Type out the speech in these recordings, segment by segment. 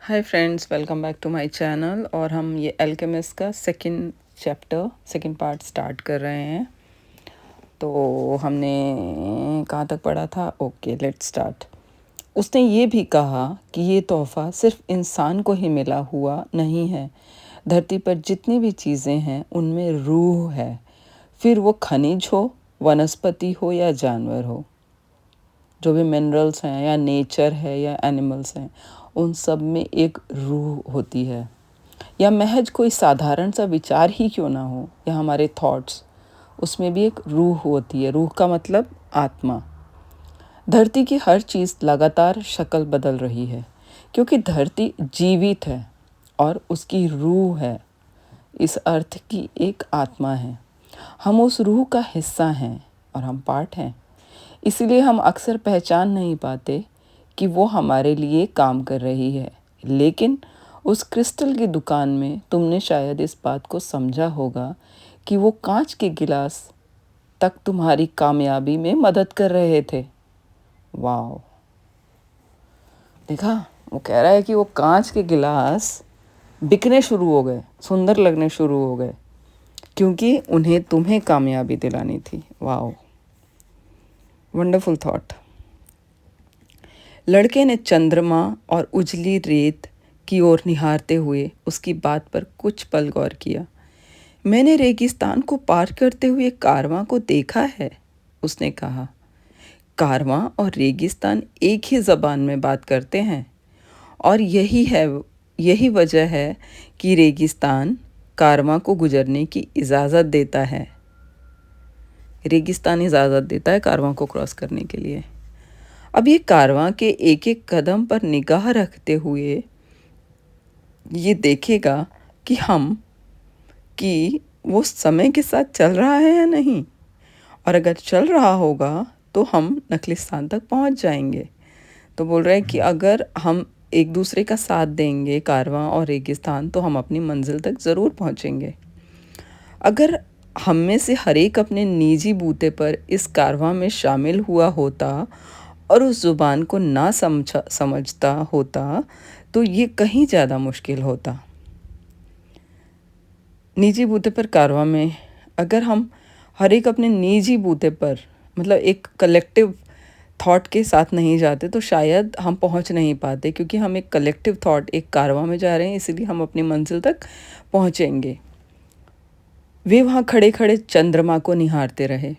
Hi friends, welcome back to my channel. और हम ये अल्केमिस्ट का सेकंड पार्ट स्टार्ट कर रहे हैं। तो हमने कहाँ तक पढ़ा था? Okay, let's start. उसने ये भी कहा कि ये तोहफ़ा सिर्फ इंसान को ही मिला हुआ नहीं है। धरती पर जितनी भी चीज़ें हैं उनमें रूह है, फिर वो खनिज हो, वनस्पति हो या जानवर हो। जो भी मिनरल्स हैं या नेचर है या एनिमल्स हैं, उन सब में एक रूह होती है। या महज कोई साधारण सा विचार ही क्यों ना हो, या हमारे थॉट्स, उसमें भी एक रूह होती है। रूह का मतलब आत्मा। धरती की हर चीज़ लगातार शक्ल बदल रही है क्योंकि धरती जीवित है और उसकी रूह है। इस अर्थ की एक आत्मा है। हम उस रूह का हिस्सा हैं और हम पार्ट हैं। इसीलिए हम अक्सर पहचान नहीं पाते कि वो हमारे लिए काम कर रही है। लेकिन उस क्रिस्टल की दुकान में तुमने शायद इस बात को समझा होगा कि वो कांच के गिलास तक तुम्हारी कामयाबी में मदद कर रहे थे। वाह! देखा, वो कह रहा है कि वो कांच के गिलास बिकने शुरू हो गए, सुंदर लगने शुरू हो गए, क्योंकि उन्हें तुम्हें कामयाबी दिलानी थी। वाह, वंडरफुल थॉट। लड़के ने चंद्रमा और उजली रेत की ओर निहारते हुए उसकी बात पर कुछ पल गौर किया। मैंने रेगिस्तान को पार करते हुए कारवां को देखा है, उसने कहा। कारवां और रेगिस्तान एक ही ज़बान में बात करते हैं और यही वजह है कि रेगिस्तान कारवां को गुजरने की इजाज़त देता है। रेगिस्तान इजाज़त देता है कारवां को क्रॉस करने के लिए। अब ये कारवां के एक एक कदम पर निगाह रखते हुए ये देखेगा कि वो समय के साथ चल रहा है या नहीं। और अगर चल रहा होगा तो हम नखलिस्तान तक पहुंच जाएंगे। तो बोल रहे हैं कि अगर हम एक दूसरे का साथ देंगे, कारवां और रेगिस्तान, तो हम अपनी मंजिल तक ज़रूर पहुंचेंगे। अगर हम में से हर एक अपने निजी बूते पर इस कारवां में शामिल हुआ होता और उस ज़ुबान को ना समझता होता तो ये कहीं ज़्यादा मुश्किल होता। निजी बूते पर कारवां में अगर हम हर एक अपने निजी बूते पर, मतलब एक कलेक्टिव थॉट के साथ नहीं जाते, तो शायद हम पहुंच नहीं पाते, क्योंकि हम एक कलेक्टिव थॉट, एक कारवां में जा रहे हैं, इसीलिए हम अपनी मंजिल तक पहुंचेंगे। वे वहाँ खड़े खड़े चंद्रमा को निहारते रहे।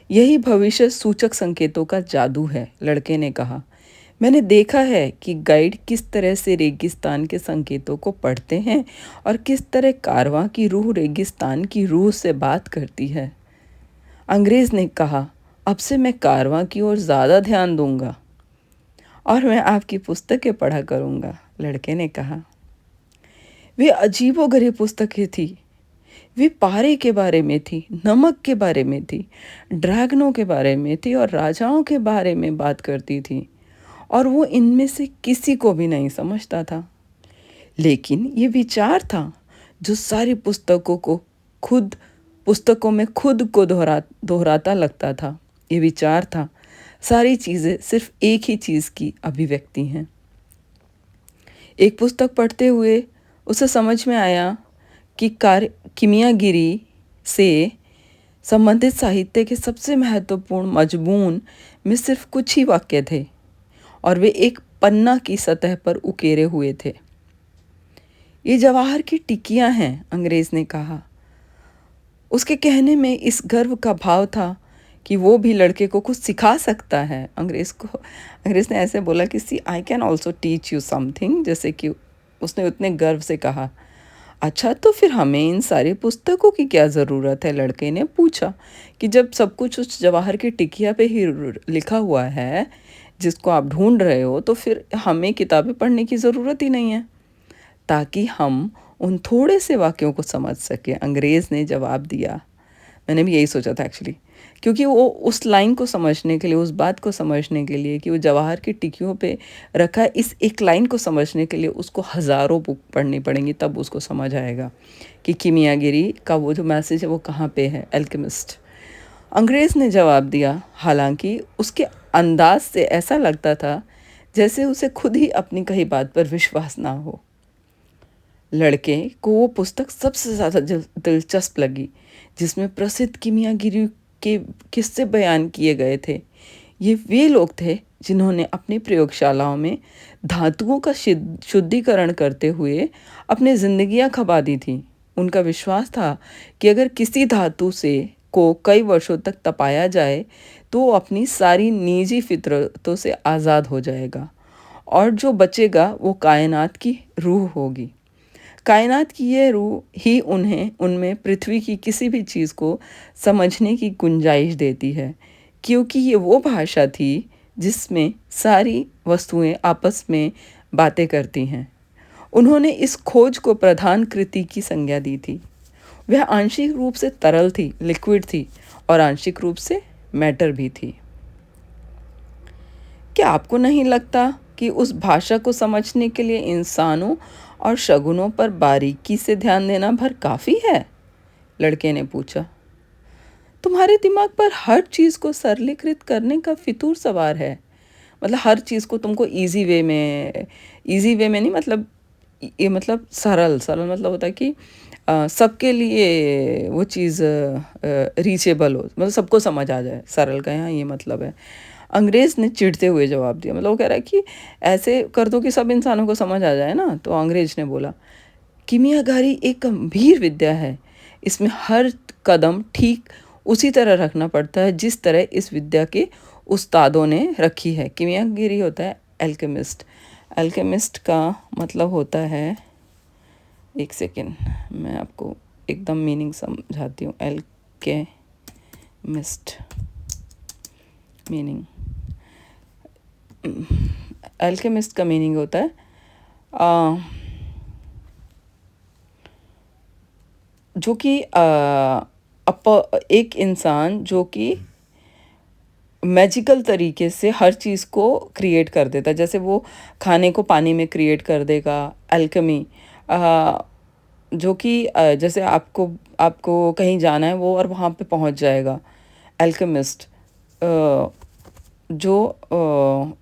यही भविष्य सूचक संकेतों का जादू है, लड़के ने कहा। मैंने देखा है कि गाइड किस तरह से रेगिस्तान के संकेतों को पढ़ते हैं और किस तरह कारवां की रूह रेगिस्तान की रूह से बात करती है। अंग्रेज़ ने कहा, अब से मैं कारवां की ओर ज़्यादा ध्यान दूंगा और मैं आपकी पुस्तकें पढ़ा करूंगा, लड़के ने कहा। वे अजीबोगरीब पुस्तकें थी। वे पारे के बारे में थी, नमक के बारे में थी, ड्रैगनों के बारे में थी और राजाओं के बारे में बात करती थी, और वो इनमें से किसी को भी नहीं समझता था। लेकिन ये विचार था जो सारी पुस्तकों में खुद को दोहराता लगता था। ये विचार था, सारी चीज़ें सिर्फ एक ही चीज़ की अभिव्यक्ति हैं। एक पुस्तक पढ़ते हुए उसे समझ में आया कि किमियागिरी से संबंधित साहित्य के सबसे महत्वपूर्ण मजमून में सिर्फ कुछ ही वाक्य थे और वे एक पन्ना की सतह पर उकेरे हुए थे। ये जवाहर की टिकियां हैं, अंग्रेज़ ने कहा। उसके कहने में इस गर्व का भाव था कि वो भी लड़के को कुछ सिखा सकता है। अंग्रेज़ ने ऐसे बोला कि see I can also teach you something, जैसे कि उसने उतने गर्व से कहा। अच्छा, तो फिर हमें इन सारी पुस्तकों की क्या ज़रूरत है? लड़के ने पूछा कि जब सब कुछ उस जवाहर की टिकिया पे ही लिखा हुआ है जिसको आप ढूंढ रहे हो, तो फिर हमें किताबें पढ़ने की ज़रूरत ही नहीं है ताकि हम उन थोड़े से वाक्यों को समझ सकें, अंग्रेज़ ने जवाब दिया। मैंने भी यही सोचा था एक्चुअली, क्योंकि वो उस लाइन को समझने के लिए, उस बात को समझने के लिए कि वो जवाहर की टिकियों पे रखा है, इस एक लाइन को समझने के लिए उसको हज़ारों बुक पढ़नी पड़ेंगी, तब उसको समझ आएगा कि किमियागिरी का वो जो मैसेज है वो कहाँ पे है, अल्केमिस्ट। अंग्रेज़ ने जवाब दिया, हालांकि उसके अंदाज से ऐसा लगता था जैसे उसे खुद ही अपनी कही बात पर विश्वास ना हो। लड़के को वो पुस्तक सबसे ज़्यादा दिलचस्प लगी, जिसमें प्रसिद्ध कीमियागिरी के किस्से बयान किए गए थे। ये वे लोग थे जिन्होंने अपनी प्रयोगशालाओं में धातुओं का शुद्धिकरण करते हुए अपनी जिंदगियां खपा दी थी। उनका विश्वास था कि अगर किसी धातु से को कई वर्षों तक तपाया जाए तो वो अपनी सारी निजी फितरतों से आज़ाद हो जाएगा और जो बचेगा वो कायनात की रूह होगी। कायनात की ये रूह ही उन्हें उनमें पृथ्वी की किसी भी चीज़ को समझने की गुंजाइश देती है, क्योंकि ये वो भाषा थी जिसमें सारी वस्तुएं आपस में बातें करती हैं। उन्होंने इस खोज को प्रधान कृति की संज्ञा दी थी। वह आंशिक रूप से तरल थी, लिक्विड थी, और आंशिक रूप से मैटर भी थी। क्या आपको नहीं लगता कि उस भाषा को समझने के लिए इंसानों और शगुनों पर बारीकी से ध्यान देना भर काफ़ी है? लड़के ने पूछा। तुम्हारे दिमाग पर हर चीज़ को सरलीकृत करने का फितूर सवार है। मतलब हर चीज़ को तुमको इजी वे में नहीं, मतलब ये मतलब सरल सरल मतलब होता है कि सबके लिए वो चीज़ रीचेबल हो, मतलब सबको समझ आ जाए। सरल का यहाँ ये मतलब है। अंग्रेज़ ने चिढ़ते हुए जवाब दिया, मतलब वो कह रहा है कि ऐसे कर दो कि सब इंसानों को समझ आ जाए ना। तो अंग्रेज ने बोला, कीमियागारी एक गंभीर विद्या है। इसमें हर कदम ठीक उसी तरह रखना पड़ता है जिस तरह इस विद्या के उस्तादों ने रखी है। कीमियागिरी होता है एल्केमिस्ट। एल्केमिस्ट का मतलब होता है, एक सेकेंड मैं आपको एकदम मीनिंग समझाती हूँ। एल्केमिस्ट मीनिंग, एल्केमिस्ट का मीनिंग होता है जो कि एक इंसान जो कि मैजिकल तरीके से हर चीज़ को क्रिएट कर देता है। जैसे वो खाने को पानी में क्रिएट कर देगा, एल्केमी। जो कि जैसे आपको कहीं जाना है वो और वहाँ पे पहुँच जाएगा, एल्केमिस्ट। जो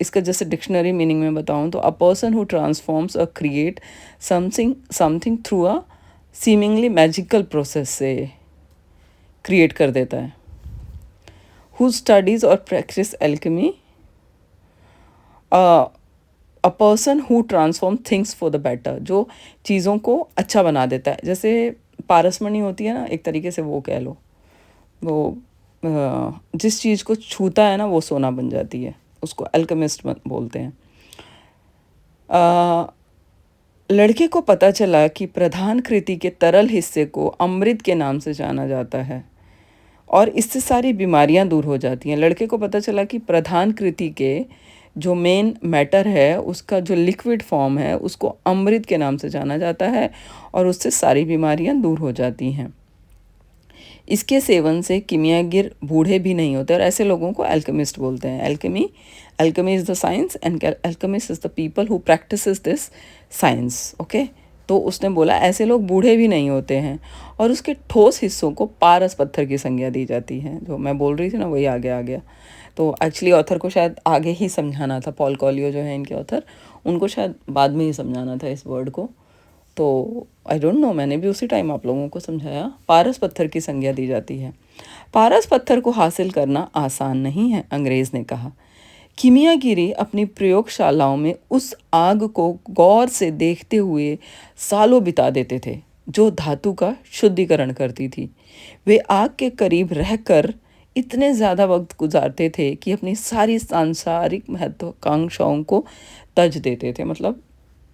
इसका जैसे डिक्शनरी मीनिंग में बताऊँ तो अ पर्सन हु ट्रांसफॉर्म्स और create something through a seemingly magical process से क्रिएट कर देता है। हु स्टडीज और practice alchemy, a person who transform things for the better, जो चीज़ों को अच्छा बना देता है। जैसे पारसमणि होती है ना, एक तरीके से वो कह लो, वो जिस चीज़ को छूता है ना वो सोना बन जाती है, उसको एल्केमिस्ट बोलते हैं। लड़के को पता चला कि प्रधान कृति के तरल हिस्से को अमृत के नाम से जाना जाता है और इससे सारी बीमारियां दूर हो जाती हैं। लड़के को पता चला कि प्रधान कृति के जो मेन मैटर है उसका जो लिक्विड फॉर्म है उसको अमृत के नाम से जाना जाता है और उससे सारी बीमारियां दूर हो जाती हैं। इसके सेवन से कीमियागिर बूढ़े भी नहीं होते और ऐसे लोगों को एल्केमिस्ट बोलते हैं। Alchemy is the science and alchemist is the people who practices this science. Okay, तो उसने बोला ऐसे लोग बूढ़े भी नहीं होते हैं और उसके ठोस हिस्सों को पारस पत्थर की संज्ञा दी जाती है। जो मैं बोल रही थी ना वही आगे आ गया। तो एक्चुअली ऑथर को शायद आगे ही समझाना था, पॉल कॉलियो जो है इनके ऑथर, उनको शायद बाद में ही समझाना था इस वर्ड को। तो आई डोंट नो, मैंने भी उसी टाइम आप लोगों को समझाया। पारस पत्थर की संज्ञा दी जाती है। पारस पत्थर को हासिल करना आसान नहीं है, अंग्रेज़ ने कहा। कीमियागिरी अपनी प्रयोगशालाओं में उस आग को गौर से देखते हुए सालों बिता देते थे जो धातु का शुद्धिकरण करती थी। वे आग के करीब रहकर इतने ज़्यादा वक्त गुजारते थे कि अपनी सारी सांसारिक महत्वाकांक्षाओं को तज देते थे। मतलब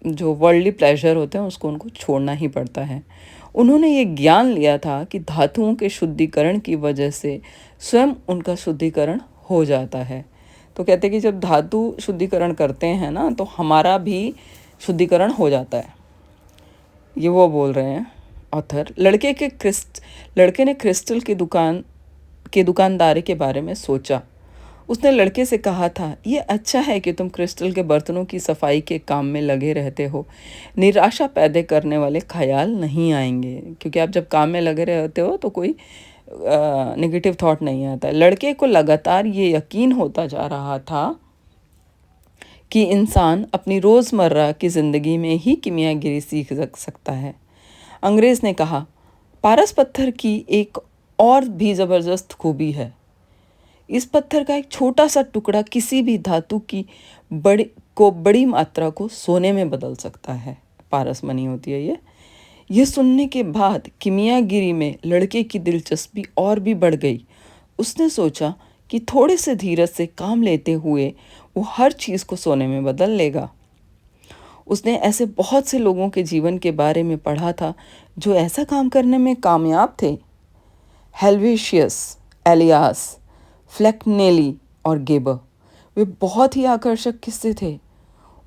जो वर्ल्डली प्लेजर होते हैं उसको उनको छोड़ना ही पड़ता है। उन्होंने ये ज्ञान लिया था कि धातुओं के शुद्धिकरण की वजह से स्वयं उनका शुद्धिकरण हो जाता है। तो कहते हैं कि जब धातु शुद्धिकरण करते हैं ना तो हमारा भी शुद्धिकरण हो जाता है। ये वो बोल रहे हैं ऑथर। लड़के ने क्रिस्टल के दुकानदारी के बारे में सोचा। उसने लड़के से कहा था, ये अच्छा है कि तुम क्रिस्टल के बर्तनों की सफाई के काम में लगे रहते हो। निराशा पैदा करने वाले ख्याल नहीं आएंगे, क्योंकि आप जब काम में लगे रहते हो तो कोई नेगेटिव थॉट नहीं आता है। लड़के को लगातार ये यकीन होता जा रहा था कि इंसान अपनी रोज़मर्रा की ज़िंदगी में ही कीमियागिरी सीख सकता है। अंग्रेज़ ने कहा, पारस पत्थर की एक और भी ज़बरदस्त खूबी है। इस पत्थर का एक छोटा सा टुकड़ा किसी भी धातु की बड़ी मात्रा को सोने में बदल सकता है। पारस मनी होती है ये। यह सुनने के बाद कीमियागिरी में लड़के की दिलचस्पी और भी बढ़ गई। उसने सोचा कि थोड़े से धीरज से काम लेते हुए वो हर चीज़ को सोने में बदल लेगा। उसने ऐसे बहुत से लोगों के जीवन के बारे में पढ़ा था जो ऐसा काम करने में कामयाब थे। हेल्वेशियस, एलियास, फ्लेक्नेली और गेबर, वे बहुत ही आकर्षक किस्से थे।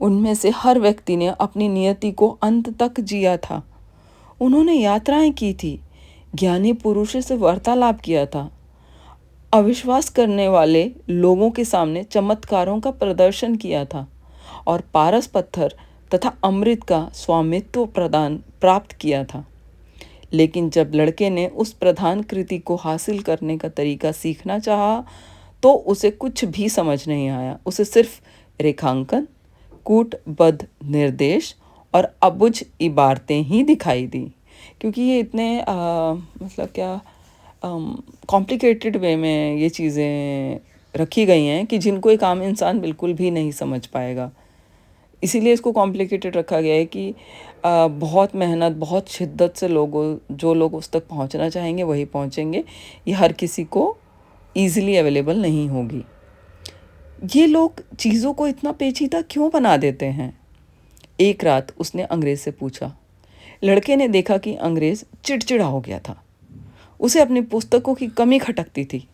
उनमें से हर व्यक्ति ने अपनी नियति को अंत तक जिया था। उन्होंने यात्राएं की थी, ज्ञानी पुरुषों से वार्तालाप किया था, अविश्वास करने वाले लोगों के सामने चमत्कारों का प्रदर्शन किया था और पारस पत्थर तथा अमृत का स्वामित्व प्रदान प्राप्त किया था। लेकिन जब लड़के ने उस प्रधान कृति को हासिल करने का तरीका सीखना चाहा तो उसे कुछ भी समझ नहीं आया। उसे सिर्फ रेखांकन, कूटबद्ध निर्देश और अबुझ इबारतें ही दिखाई दी, क्योंकि ये इतने मतलब क्या कॉम्प्लिकेटेड वे में ये चीज़ें रखी गई हैं कि जिनको एक आम इंसान बिल्कुल भी नहीं समझ पाएगा। इसीलिए इसको कॉम्प्लिकेटेड रखा गया है कि बहुत मेहनत, बहुत शिद्दत से जो लोग उस तक पहुंचना चाहेंगे वही पहुंचेंगे। ये हर किसी को ईज़िली अवेलेबल नहीं होगी। ये लोग चीज़ों को इतना पेचीदा क्यों बना देते हैं? एक रात उसने अंग्रेज़ से पूछा। लड़के ने देखा कि अंग्रेज़ चिड़चिड़ा हो गया था। उसे अपनी पुस्तकों की कमी खटकती थी,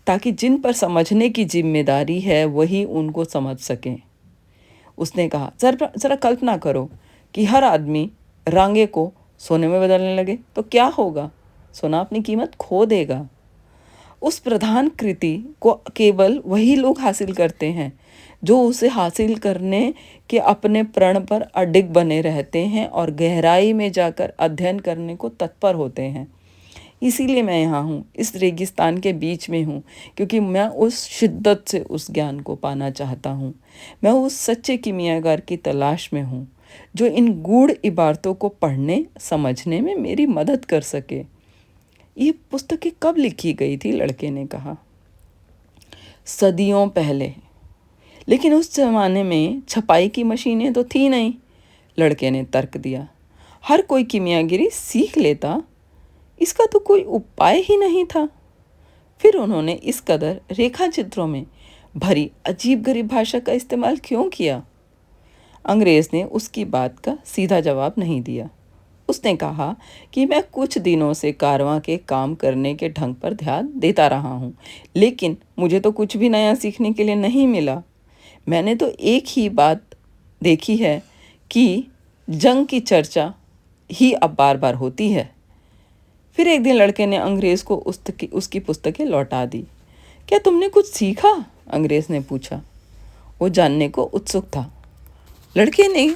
ताकि जिन पर समझने की जिम्मेदारी है वही उनको समझ सकें। उसने कहा, ज़रा कल्पना करो कि हर आदमी रांगे को सोने में बदलने लगे तो क्या होगा? सोना अपनी कीमत खो देगा। उस प्रधान कृति को केवल वही लोग हासिल करते हैं जो उसे हासिल करने के अपने प्रण पर अडिग बने रहते हैं और गहराई में जाकर अध्ययन करने को तत्पर होते हैं। इसीलिए मैं यहाँ हूँ, इस रेगिस्तान के बीच में हूँ, क्योंकि मैं उस शिद्दत से उस ज्ञान को पाना चाहता हूँ। मैं उस सच्चे कीमियागर की तलाश में हूँ जो इन गूढ़ इबारतों को पढ़ने समझने में मेरी मदद कर सके। ये पुस्तकें कब लिखी गई थी? लड़के ने कहा, सदियों पहले। लेकिन उस जमाने में छपाई की मशीनें तो थी नहीं। लड़के ने तर्क दिया, हर कोई कीमियागिरी सीख लेता, इसका तो कोई उपाय ही नहीं था। फिर उन्होंने इस कदर रेखा चित्रों में भरी अजीब गरीब भाषा का इस्तेमाल क्यों किया? अंग्रेज ने उसकी बात का सीधा जवाब नहीं दिया। उसने कहा कि मैं कुछ दिनों से कारवां के काम करने के ढंग पर ध्यान देता रहा हूँ, लेकिन मुझे तो कुछ भी नया सीखने के लिए नहीं मिला। मैंने तो एक ही बात देखी है कि जंग की चर्चा ही अब बार बार होती है। फिर एक दिन लड़के ने अंग्रेज़ को उसकी पुस्तकें लौटा दी। क्या तुमने कुछ सीखा? अंग्रेज़ ने पूछा। वो जानने को उत्सुक था। लड़के ने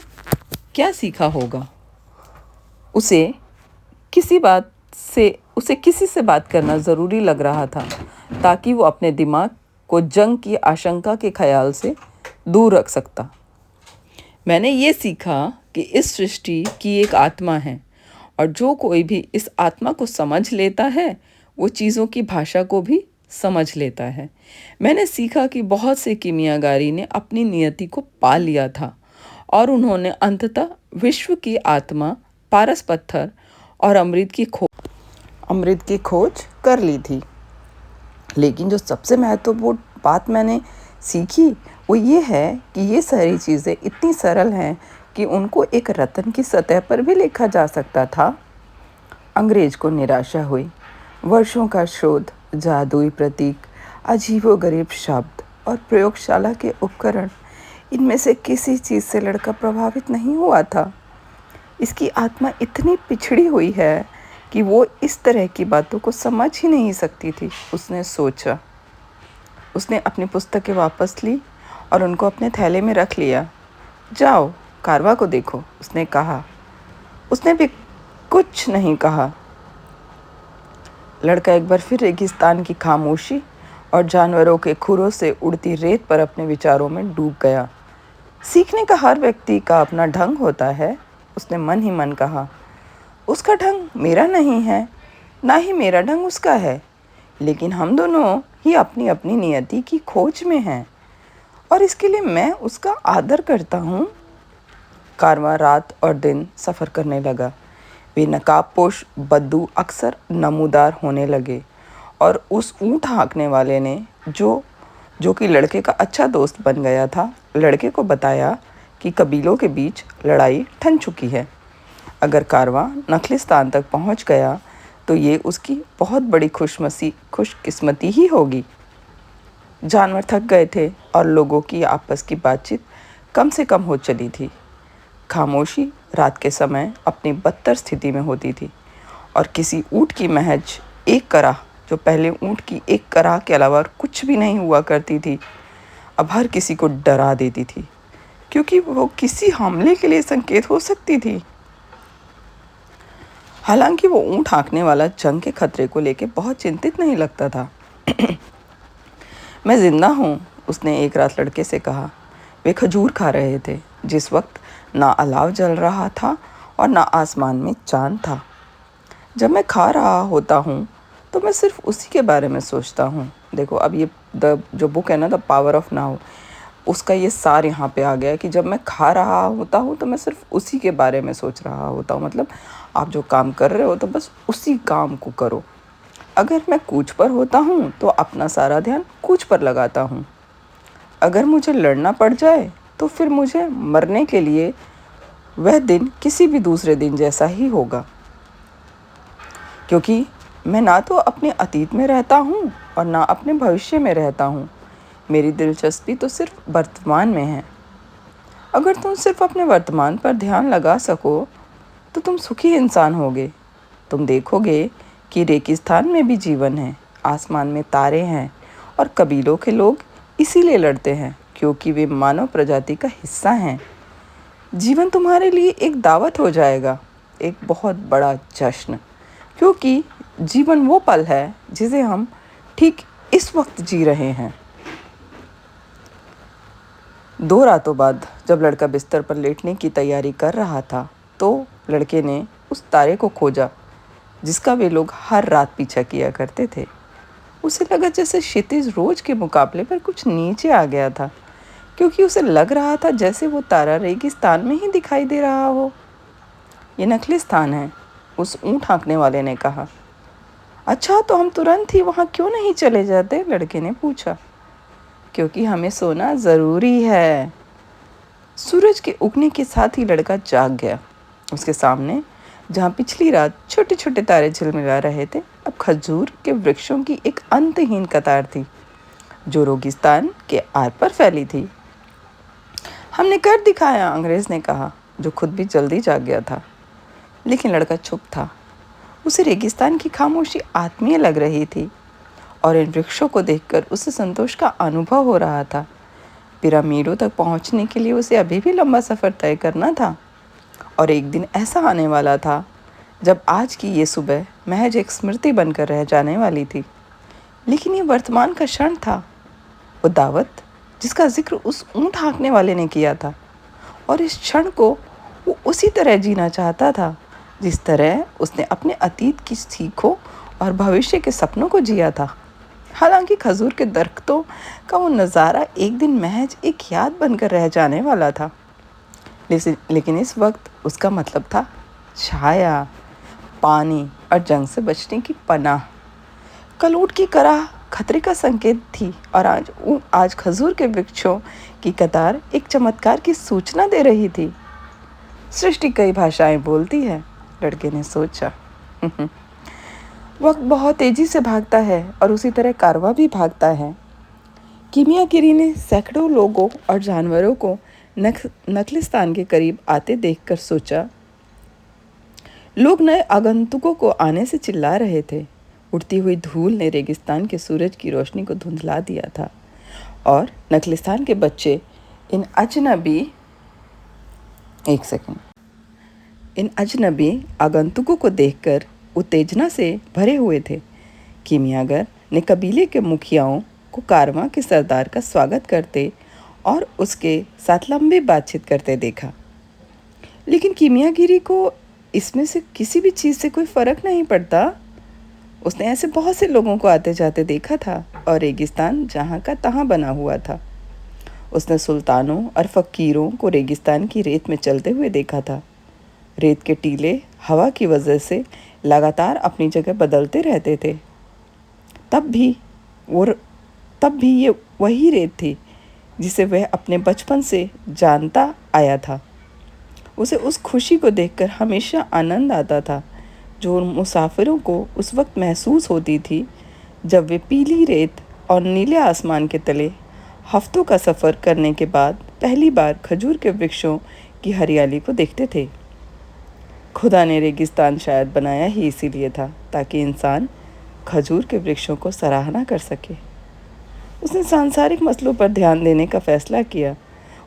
क्या सीखा होगा? उसे किसी से बात करना ज़रूरी लग रहा था, ताकि वो अपने दिमाग को जंग की आशंका के ख्याल से दूर रख सकता। मैंने ये सीखा कि इस सृष्टि की एक आत्मा है और जो कोई भी इस आत्मा को समझ लेता है वो चीज़ों की भाषा को भी समझ लेता है। मैंने सीखा कि बहुत से कीमियागारी ने अपनी नियति को पा लिया था और उन्होंने अंततः विश्व की आत्मा, पारस पत्थर और अमृत की खोज कर ली थी। लेकिन जो सबसे महत्वपूर्ण बात मैंने सीखी वो ये है कि ये सारी चीज़ें इतनी सरल हैं कि उनको एक रत्न की सतह पर भी लिखा जा सकता था। अंग्रेज को निराशा हुई। वर्षों का शोध, जादुई प्रतीक, अजीबोगरीब शब्द और प्रयोगशाला के उपकरण, इनमें से किसी चीज़ से लड़का प्रभावित नहीं हुआ था। इसकी आत्मा इतनी पिछड़ी हुई है कि वो इस तरह की बातों को समझ ही नहीं सकती थी। उसने सोचा। उसने अपनी पुस्तकें वापस ली और उनको अपने थैले में रख लिया। जाओ, कारवां को देखो, उसने कहा। उसने भी कुछ नहीं कहा। लड़का एक बार फिर रेगिस्तान की खामोशी और जानवरों के खुरों से उड़ती रेत पर अपने विचारों में डूब गया। सीखने का हर व्यक्ति का अपना ढंग होता है, उसने मन ही मन कहा। उसका ढंग मेरा नहीं है, ना ही मेरा ढंग उसका है, लेकिन हम दोनों ही अपनी अपनी नियति की खोज में हैं और इसके लिए मैं उसका आदर करता हूँ। कारवां रात और दिन सफ़र करने लगा। वे नकाबपोश बद्दू अक्सर नमूदार होने लगे और उस ऊँट हाँकने वाले ने जो कि लड़के का अच्छा दोस्त बन गया था, लड़के को बताया कि कबीलों के बीच लड़ाई ठन चुकी है। अगर कारवां नखलिस्तान तक पहुंच गया तो ये उसकी बहुत बड़ी खुशकिस्मती ही होगी। जानवर थक गए थे और लोगों की आपस की बातचीत कम से कम हो चली थी। खामोशी रात के समय अपनी बदतर स्थिति में होती थी और किसी ऊँट की महज एक कराह, जो पहले ऊँट की एक कराह के अलावा कुछ भी नहीं हुआ करती थी, अब हर किसी को डरा देती थी, क्योंकि वो किसी हमले के लिए संकेत हो सकती थी। हालांकि वो ऊँट हाँकने वाला जंग के खतरे को लेकर बहुत चिंतित नहीं लगता था। मैं जिंदा हूँ, उसने एक रात लड़के से कहा। वे खजूर खा रहे थे जिस वक्त ना अलाव जल रहा था और ना आसमान में चांद था। जब मैं खा रहा होता हूँ तो मैं सिर्फ उसी के बारे में सोचता हूँ। देखो, अब ये जो बुक है ना, द पावर ऑफ नाउ, उसका ये सार यहाँ पे आ गया है कि जब मैं खा रहा होता हूँ तो मैं सिर्फ उसी के बारे में सोच रहा होता हूँ। मतलब आप जो काम कर रहे हो तो बस उसी काम को करो। अगर मैं कूच पर होता हूँ तो अपना सारा ध्यान कूच पर लगाता हूँ। अगर मुझे लड़ना पड़ जाए तो फिर मुझे मरने के लिए वह दिन किसी भी दूसरे दिन जैसा ही होगा, क्योंकि मैं ना तो अपने अतीत में रहता हूँ और ना अपने भविष्य में रहता हूँ। मेरी दिलचस्पी तो सिर्फ वर्तमान में है। अगर तुम सिर्फ अपने वर्तमान पर ध्यान लगा सको तो तुम सुखी इंसान होगे। तुम देखोगे कि रेगिस्तान में भी जीवन है, आसमान में तारे हैं और कबीलों के लोग इसीलिए लड़ते हैं क्योंकि वे मानव प्रजाति का हिस्सा हैं। जीवन तुम्हारे लिए एक दावत हो जाएगा, एक बहुत बड़ा जश्न, क्योंकि जीवन वो पल है जिसे हम ठीक इस वक्त जी रहे हैं। 2 रातों बाद जब लड़का बिस्तर पर लेटने की तैयारी कर रहा था तो लड़के ने उस तारे को खोजा जिसका वे लोग हर रात पीछा किया करते थे। उसे लगा जैसे क्षितिज रोज के मुकाबले पर कुछ नीचे आ गया था, क्योंकि उसे लग रहा था जैसे वो तारा रेगिस्तान में ही दिखाई दे रहा हो। ये नखलिस्तान है, उस ऊँट हाँकने वाले ने कहा। अच्छा, तो हम तुरंत ही वहाँ क्यों नहीं चले जाते? लड़के ने पूछा। क्योंकि हमें सोना ज़रूरी है। सूरज के उगने के साथ ही लड़का जाग गया। उसके सामने, जहाँ पिछली रात छोटे छोटे तारे झिलमिला रहे थे, अब खजूर के वृक्षों की एक अंतहीन कतार थी जो रेगिस्तान के आर पर फैली थी। हमने कर दिखाया, अंग्रेज़ ने कहा, जो खुद भी जल्दी जाग गया था। लेकिन लड़का चुप था। उसे रेगिस्तान की खामोशी आत्मीय लग रही थी और इन वृक्षों को देखकर उसे संतोष का अनुभव हो रहा था। पिरामिडों तक पहुंचने के लिए उसे अभी भी लंबा सफ़र तय करना था और एक दिन ऐसा आने वाला था जब आज की ये सुबह महज एक स्मृति बनकर रह जाने वाली थी। लेकिन ये वर्तमान का क्षण था, वो दावत जिसका जिक्र उस ऊँट हाँकने वाले ने किया था, और इस क्षण को वो उसी तरह जीना चाहता था जिस तरह उसने अपने अतीत की सीखों और भविष्य के सपनों को जिया था। हालांकि खजूर के दरख्तों का वो नज़ारा एक दिन महज एक याद बनकर रह जाने वाला था, लेकिन इस वक्त उसका मतलब था छाया, पानी और जंग से बचने की पनाह। कल ऊँट की कराह खतरे का संकेत थी और आज खजूर के वृक्षों की कतार एक चमत्कार की सूचना दे रही थी। सृष्टि कई भाषाएं बोलती है, लड़के ने सोचा। वक्त बहुत तेजी से भागता है और उसी तरह कारवां भी भागता है। कीमियागिरी ने सैकड़ों लोगों और जानवरों को नखलिस्तान के करीब आते देखकर सोचा। लोग नए आगंतुकों को आने से चिल्ला रहे थे। उड़ती हुई धूल ने रेगिस्तान के सूरज की रोशनी को धुंधला दिया था और नखलिस्तान के बच्चे इन अजनबी आगंतुकों को देखकर उत्तेजना से भरे हुए थे। कीमियागर ने कबीले के मुखियाओं को कारवां के सरदार का स्वागत करते और उसके साथ लंबी बातचीत करते देखा। लेकिन किमियागिरी को इसमें से किसी भी चीज़ से कोई फ़र्क नहीं पड़ता। उसने ऐसे बहुत से लोगों को आते जाते देखा था और रेगिस्तान जहाँ का तहाँ बना हुआ था। उसने सुल्तानों और फ़कीरों को रेगिस्तान की रेत में चलते हुए देखा था। रेत के टीले हवा की वजह से लगातार अपनी जगह बदलते रहते थे। तब भी वो तब भी ये वही रेत थी जिसे वह अपने बचपन से जानता आया था। उसे उस खुशी को देखकर हमेशा आनंद आता था जो उन मुसाफिरों को उस वक्त महसूस होती थी जब वे पीली रेत और नीले आसमान के तले हफ्तों का सफ़र करने के बाद पहली बार खजूर के वृक्षों की हरियाली को देखते थे। खुदा ने रेगिस्तान शायद बनाया ही इसीलिए था ताकि इंसान खजूर के वृक्षों को सराहना कर सके। उसने सांसारिक मसलों पर ध्यान देने का फैसला किया।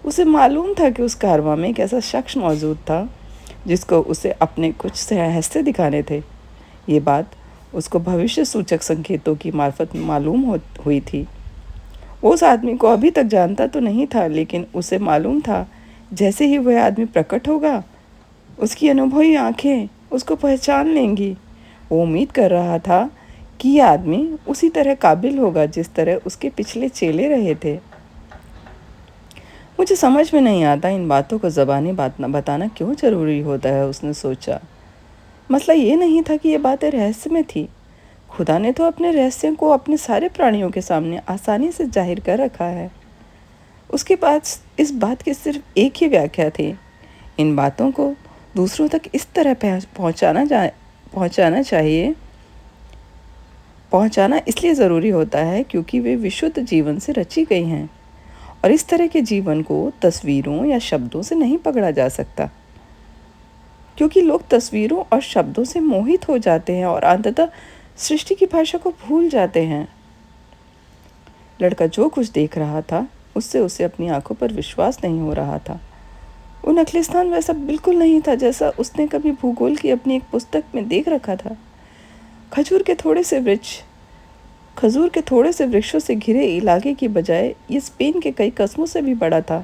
उसे मालूम था कि उस कारवां में एक ऐसा शख्स मौजूद था जिसको उसे अपने कुछ रहस्य दिखाने थे। ये बात उसको भविष्य सूचक संकेतों की मार्फत मालूम हुई थी। वो उस आदमी को अभी तक जानता तो नहीं था, लेकिन उसे मालूम था जैसे ही वह आदमी प्रकट होगा उसकी अनुभवी आंखें उसको पहचान लेंगी। वो उम्मीद कर रहा था कि यह आदमी उसी तरह काबिल होगा जिस तरह उसके पिछले चेले रहे थे। मुझे समझ में नहीं आता इन बातों को ज़बानी बताना क्यों ज़रूरी होता है, उसने सोचा। मसला ये नहीं था कि ये बातें रहस्य में थी। खुदा ने तो अपने रहस्यों को अपने सारे प्राणियों के सामने आसानी से जाहिर कर रखा है। उसके पास इस बात की सिर्फ एक ही व्याख्या थी। इन बातों को दूसरों तक इस तरह पहुंचाना इसलिए ज़रूरी होता है क्योंकि वे विशुद्ध जीवन से रची गई हैं और इस तरह के जीवन को तस्वीरों या शब्दों से नहीं पकड़ा जा सकता, क्योंकि लोग तस्वीरों और शब्दों से मोहित हो जाते हैं और अंततः सृष्टि की भाषा को भूल जाते हैं। लड़का जो कुछ देख रहा था उससे उसे अपनी आंखों पर विश्वास नहीं हो रहा था। वो नखलिस्तान वैसा बिल्कुल नहीं था जैसा उसने कभी भूगोल की अपनी एक पुस्तक में देख रखा था। खजूर के थोड़े से वृक्षों से घिरे इलाके की बजाय ये स्पेन के कई कस्बों से भी बड़ा था।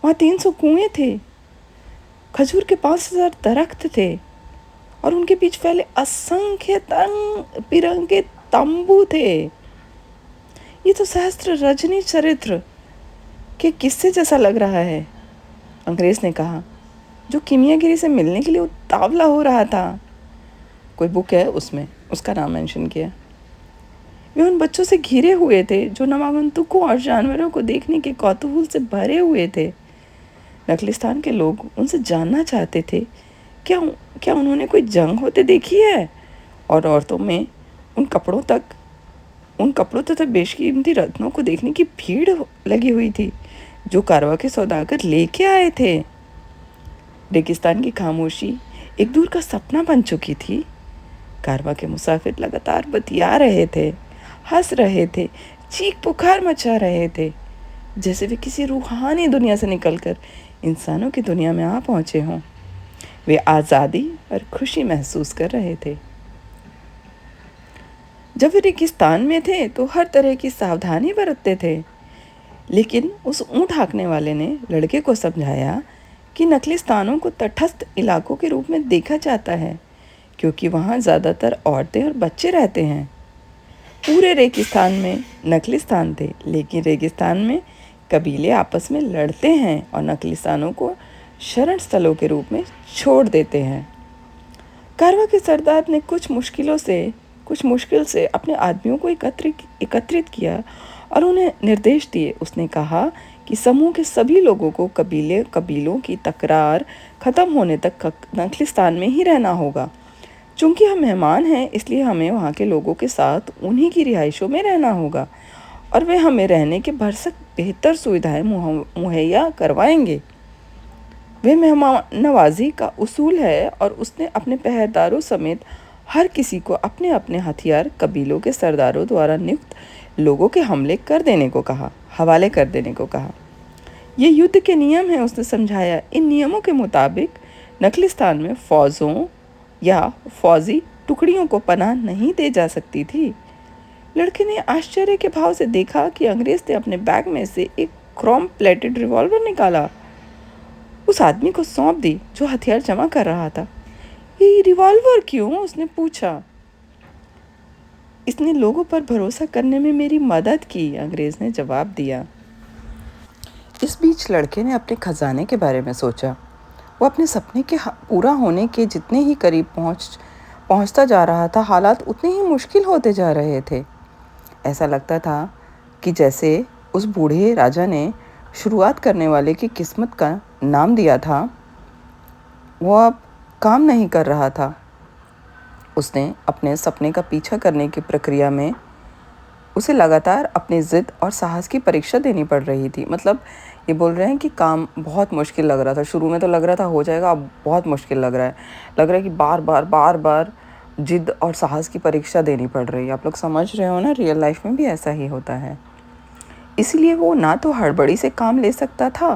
वहाँ 300 कुएं थे, खजूर के 5000 दरख्त थे और उनके बीच फैले असंख्य रंग बिरंगे तंबू थे। ये तो सहस्त्र रजनी चरित्र के किस्से जैसा लग रहा है, अंग्रेज ने कहा, जो किमियागिरी से मिलने के लिए उतावला हो रहा था। कोई बुक है उसमें उसका नाम मेंशन किया। वे उन बच्चों से घिरे हुए थे जो नवागंतुकों और जानवरों को देखने के कौतूहल से भरे हुए थे। नखलिस्तान के लोग उनसे जानना चाहते थे क्या उन्होंने कोई जंग होते देखी है, और औरतों में उन कपड़ों तथा बेशकीमती रत्नों को देखने की भीड़ लगी हुई थी जो कारवा के सौदागर लेके आए थे। रेगिस्तान की खामोशी एक दूर का सपना बन चुकी थी। कारवा के मुसाफिर लगातार बतिया रहे थे, हंस रहे थे, चीख पुकार मचा रहे थे, जैसे वे किसी रूहानी दुनिया से निकलकर इंसानों की दुनिया में आ पहुंचे हों। वे आज़ादी और खुशी महसूस कर रहे थे। जब वे रेगिस्तान में थे तो हर तरह की सावधानी बरतते थे, लेकिन उस ऊँट हाँकने वाले ने लड़के को समझाया कि नखलिस्तानों को तटस्थ इलाकों के रूप में देखा जाता है क्योंकि वहाँ ज़्यादातर औरतें और बच्चे रहते हैं। पूरे रेगिस्तान में नखलिस्तान थे, लेकिन रेगिस्तान में कबीले आपस में लड़ते हैं और नखलिस्तानों को शरण स्थलों के रूप में छोड़ देते हैं। कारवा के सरदार ने कुछ मुश्किल से अपने आदमियों को एकत्रित किया और उन्हें निर्देश दिए। उसने कहा कि समूह के सभी लोगों को कबीलों की तकरार ख़त्म होने तक नखलिस्तान में ही रहना होगा। चूँकि हम मेहमान हैं, इसलिए हमें वहाँ के लोगों के साथ उन्हीं की रिहाइशों में रहना होगा और वे हमें रहने के भरसक बेहतर सुविधाएं मुहैया करवाएंगे। वे मेहमान नवाजी का उसूल है और उसने अपने पहरेदारों समेत हर किसी को अपने अपने हथियार कबीलों के सरदारों द्वारा नियुक्त लोगों के हवाले कर देने को कहा। ये युद्ध के नियम हैं, उसने समझाया। इन नियमों के मुताबिक नखलिस्तान में फौजों या फौजी टुकड़ियों को पनाह नहीं दे जा सकती थी। लड़के ने आश्चर्य के भाव से देखा कि अंग्रेज ने अपने बैग में से एक क्रोम प्लेटेड रिवॉल्वर निकाला, उस आदमी को सौंप दी जो हथियार जमा कर रहा था। ये रिवॉल्वर क्यों? उसने पूछा। इसने लोगों पर भरोसा करने में मेरी मदद की, अंग्रेज ने जवाब दिया। इस बीच लड़के ने अपने खजाने के बारे में सोचा। वो अपने सपने के पूरा होने के जितने ही करीब पहुंचता जा रहा था, हालात उतने ही मुश्किल होते जा रहे थे। ऐसा लगता था कि जैसे उस बूढ़े राजा ने शुरुआत करने वाले की किस्मत का नाम दिया था, वो अब काम नहीं कर रहा था। उसने अपने सपने का पीछा करने की प्रक्रिया में उसे लगातार अपनी ज़िद और साहस की परीक्षा देनी पड़ रही थी। मतलब ये बोल रहे हैं कि काम बहुत मुश्किल लग रहा था। शुरू में तो लग रहा था हो जाएगा, अब बहुत मुश्किल लग रहा है कि बार बार जिद और साहस की परीक्षा देनी पड़ रही है। आप लोग समझ रहे हो ना, रियल लाइफ में भी ऐसा ही होता है। इसलिए वो ना तो हड़बड़ी से काम ले सकता था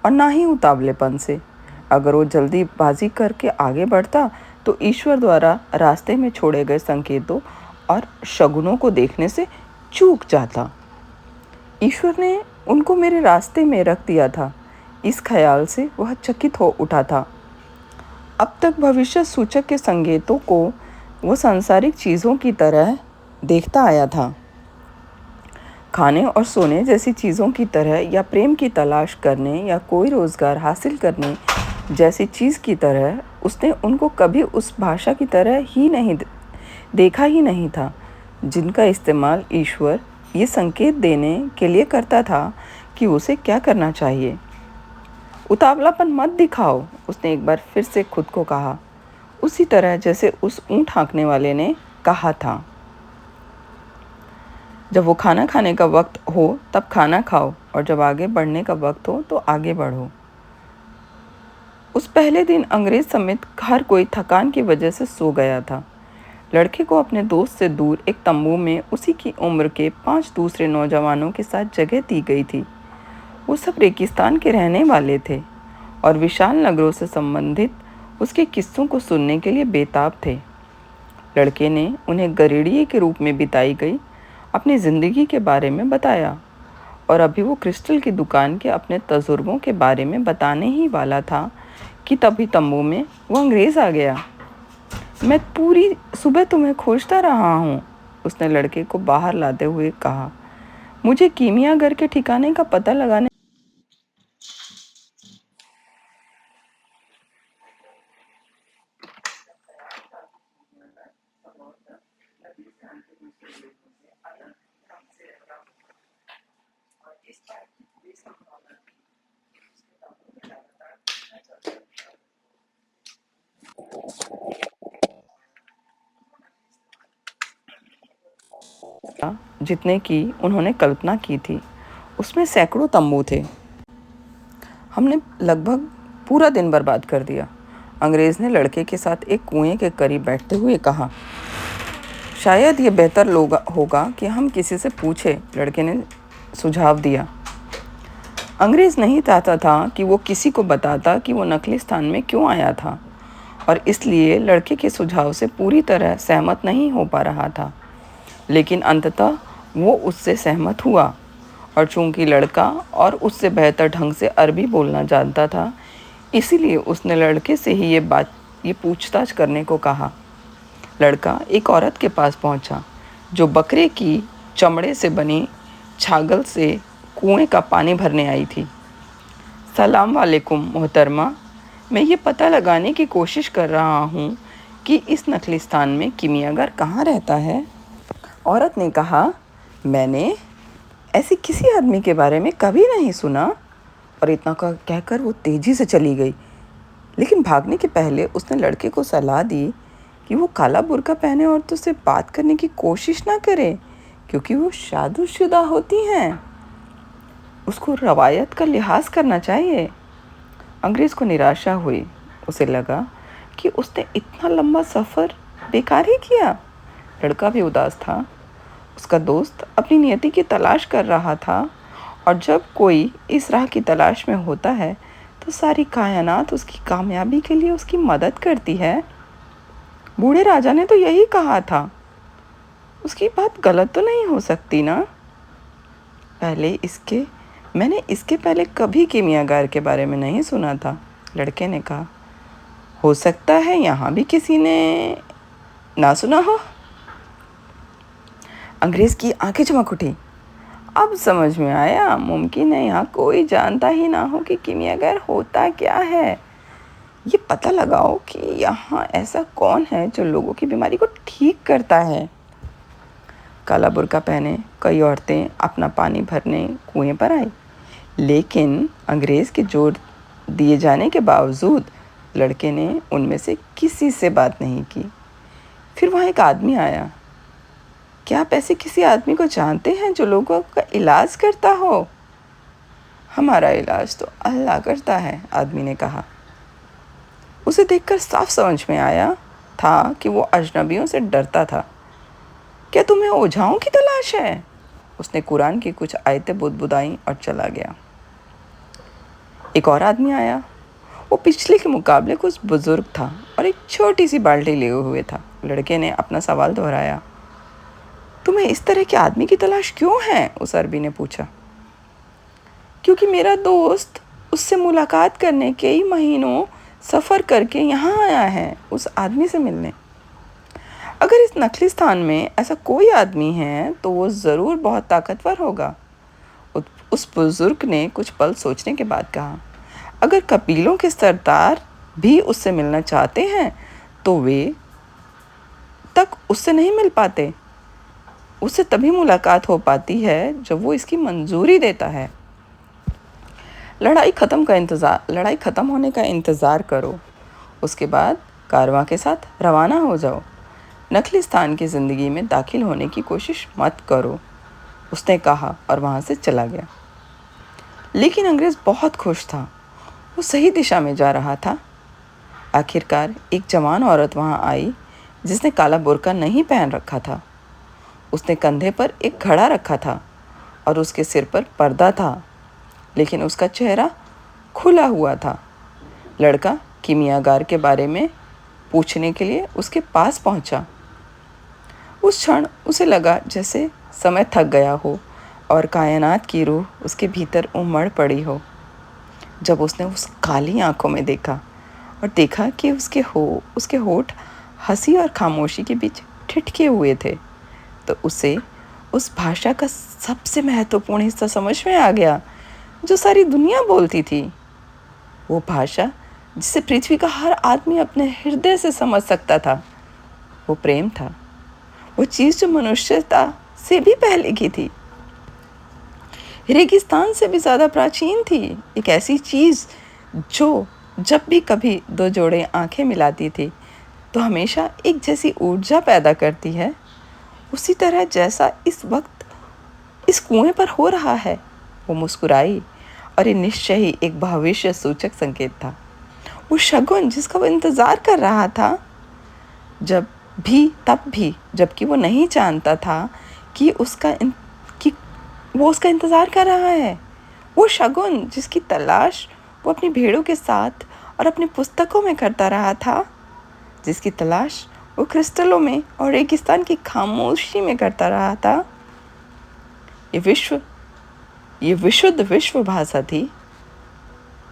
और ना ही उतावलेपन से। अगर वो जल्दीबाजी करके आगे बढ़ता तो ईश्वर द्वारा रास्ते में छोड़े गए संकेतों और शगुनों को देखने से चूक जाता। ईश्वर ने उनको मेरे रास्ते में रख दिया था, इस ख्याल से वह चकित हो उठा था। अब तक भविष्य सूचक के संकेतों को वो सांसारिक चीज़ों की तरह देखता आया था। खाने और सोने जैसी चीज़ों की तरह, या प्रेम की तलाश करने या कोई रोज़गार हासिल करने जैसी चीज़ की तरह उसने उनको कभी उस भाषा की तरह ही नहीं देखा ही नहीं था जिनका इस्तेमाल ईश्वर ये संकेत देने के लिए करता था कि उसे क्या करना चाहिए। उतावलापन मत दिखाओ, उसने एक बार फिर से खुद को कहा, उसी तरह जैसे उस ऊँट हाँकने वाले ने कहा था। जब वो खाना खाने का वक्त हो तब खाना खाओ, और जब आगे बढ़ने का वक्त हो तो आगे बढ़ो। उस पहले दिन अंग्रेज समेत हर कोई थकान की वजह से सो गया था। लड़के को अपने दोस्त से दूर एक तंबू में उसी की उम्र के 5 दूसरे नौजवानों के साथ जगह दी गई थी। वो सब रेगिस्तान के रहने वाले थे और विशाल नगरों से संबंधित उसके किस्सों को सुनने के लिए बेताब थे। लड़के ने उन्हें गरीडिये के रूप में बिताई गई अपनी ज़िंदगी के बारे में बताया, और अभी वो क्रिस्टल की दुकान के अपने तजुर्बों के बारे में बताने ही वाला था कि तभी तंबू में वो अंग्रेज़ आ गया। मैं पूरी सुबह तुम्हें खोजता रहा हूँ, उसने लड़के को बाहर लाते हुए कहा। मुझे कीमियागर के ठिकाने का पता लगाने जितने की उन्होंने कल्पना की थी। उसमें सैकड़ों तंबू थे। हमने लगभग पूरा दिन बर्बाद कर दिया, अंग्रेज़ ने लड़के के साथ एक कुएं के करीब बैठते हुए कहा। शायद ये बेहतर होगा कि हम किसी से पूछें, लड़के ने सुझाव दिया। अंग्रेज़ नहीं चाहता था कि वो किसी को बताता कि वो नखलिस्तान में क्यों आया था, और इसलिए लड़के के सुझाव से पूरी तरह सहमत नहीं हो पा रहा था। लेकिन अंततः वो उससे सहमत हुआ, और चूंकि लड़का और उससे बेहतर ढंग से अरबी बोलना जानता था, इसीलिए उसने लड़के से ही ये पूछताछ करने को कहा। लड़का एक औरत के पास पहुंचा जो बकरे की चमड़े से बनी छागल से कुएं का पानी भरने आई थी। सलाम वालेकुम मोहतरमा, मैं ये पता लगाने की कोशिश कर रहा हूँ कि इस नखलिस्तान में कीमियागर कहाँ रहता है। औरत ने कहा, मैंने ऐसे किसी आदमी के बारे में कभी नहीं सुना, और इतना कहकर वो तेज़ी से चली गई। लेकिन भागने के पहले उसने लड़के को सलाह दी कि वो काला बुर्का पहने औरतों से बात करने की कोशिश ना करे, क्योंकि वो शादीशुदा होती हैं। उसको रवायत का लिहाज करना चाहिए। अंग्रेज़ को निराशा हुई। उसे लगा कि उसने इतना लंबा सफ़र बेकार ही किया। लड़का भी उदास था। उसका दोस्त अपनी नियति की तलाश कर रहा था, और जब कोई इस राह की तलाश में होता है तो सारी कायनात उसकी कामयाबी के लिए उसकी मदद करती है। बूढ़े राजा ने तो यही कहा था, उसकी बात गलत तो नहीं हो सकती ना। पहले इसके मैंने इसके पहले कभी कीमियागार के बारे में नहीं सुना था, लड़के ने कहा। हो सकता है यहाँ भी किसी ने ना सुना हो। अंग्रेज़ की आंखें चमक उठी। अब समझ में आया, मुमकिन है यहाँ कोई जानता ही ना हो कि कीमियागार होता क्या है। ये पता लगाओ कि यहाँ ऐसा कौन है जो लोगों की बीमारी को ठीक करता है। काला बुर्का पहने कई औरतें अपना पानी भरने कुएं पर आई, लेकिन अंग्रेज़ के जोर दिए जाने के बावजूद लड़के ने उनमें से किसी से बात नहीं की। फिर वहाँ एक आदमी आया। क्या आप ऐसे किसी आदमी को जानते हैं जो लोगों का इलाज करता हो? हमारा इलाज तो अल्लाह करता है, आदमी ने कहा। उसे देखकर साफ समझ में आया था कि वो अजनबियों से डरता था। क्या तुम्हें ओझाओं की तलाश है? उसने कुरान की कुछ आयतें बुदबुदाई और चला गया। एक और आदमी आया। वो पिछले के मुकाबले कुछ बुजुर्ग था और एक छोटी सी बाल्टी लिए हुए था। लड़के ने अपना सवाल दोहराया। तुम्हें इस तरह के आदमी की तलाश क्यों है? उस अरबी ने पूछा। क्योंकि मेरा दोस्त उससे मुलाकात करने कई महीनों सफ़र करके यहाँ आया है उस आदमी से मिलने। अगर इस नखलिस्तान में ऐसा कोई आदमी है तो वो ज़रूर बहुत ताकतवर होगा। उस बुज़ुर्ग ने कुछ पल सोचने के बाद कहा। अगर कबीलों के सरदार भी उससे मिलना चाहते हैं तो वे तक उससे नहीं मिल पाते। उससे तभी मुलाकात हो पाती है जब वो इसकी मंजूरी देता है। लड़ाई ख़त्म होने का इंतज़ार करो, उसके बाद कारवां के साथ रवाना हो जाओ। नखलिस्तान की ज़िंदगी में दाखिल होने की कोशिश मत करो, उसने कहा और वहाँ से चला गया। लेकिन अंग्रेज़ बहुत खुश था। वो सही दिशा में जा रहा था। आखिरकार एक जवान औरत वहाँ आई जिसने काला बुर्का नहीं पहन रखा था। उसने कंधे पर एक घड़ा रखा था और उसके सिर पर पर्दा था, लेकिन उसका चेहरा खुला हुआ था। लड़का कीमियागार के बारे में पूछने के लिए उसके पास पहुंचा। उस क्षण उसे लगा जैसे समय थक गया हो और कायनात की रूह उसके भीतर उमड़ पड़ी हो। जब उसने उस काली आंखों में देखा और देखा कि उसके होठ हंसी और खामोशी के बीच ठिठके हुए थे, तो उसे उस भाषा का सबसे महत्वपूर्ण हिस्सा समझ में आ गया जो सारी दुनिया बोलती थी। वो भाषा जिसे पृथ्वी का हर आदमी अपने हृदय से समझ सकता था, वो प्रेम था। वो चीज़ जो मनुष्यता से भी पहले की थी, रेगिस्तान से भी ज़्यादा प्राचीन थी। एक ऐसी चीज़ जो जब भी कभी दो जोड़े आंखें मिलाती थी तो हमेशा एक जैसी ऊर्जा पैदा करती है, उसी तरह जैसा इस वक्त इस कुएं पर हो रहा है। वो मुस्कुराई और ये निश्चय ही एक भविष्य सूचक संकेत था। वो शगुन जिसका वो इंतज़ार कर रहा था, तब भी जबकि वो नहीं जानता था कि वो उसका इंतज़ार कर रहा है। वो शगुन जिसकी तलाश वो अपनी भेड़ों के साथ और अपनी पुस्तकों में करता रहा था, जिसकी तलाश वो क्रिस्टलों में और रेगिस्तान की खामोशी में करता रहा था। ये विशुद्ध विश्व भाषा थी।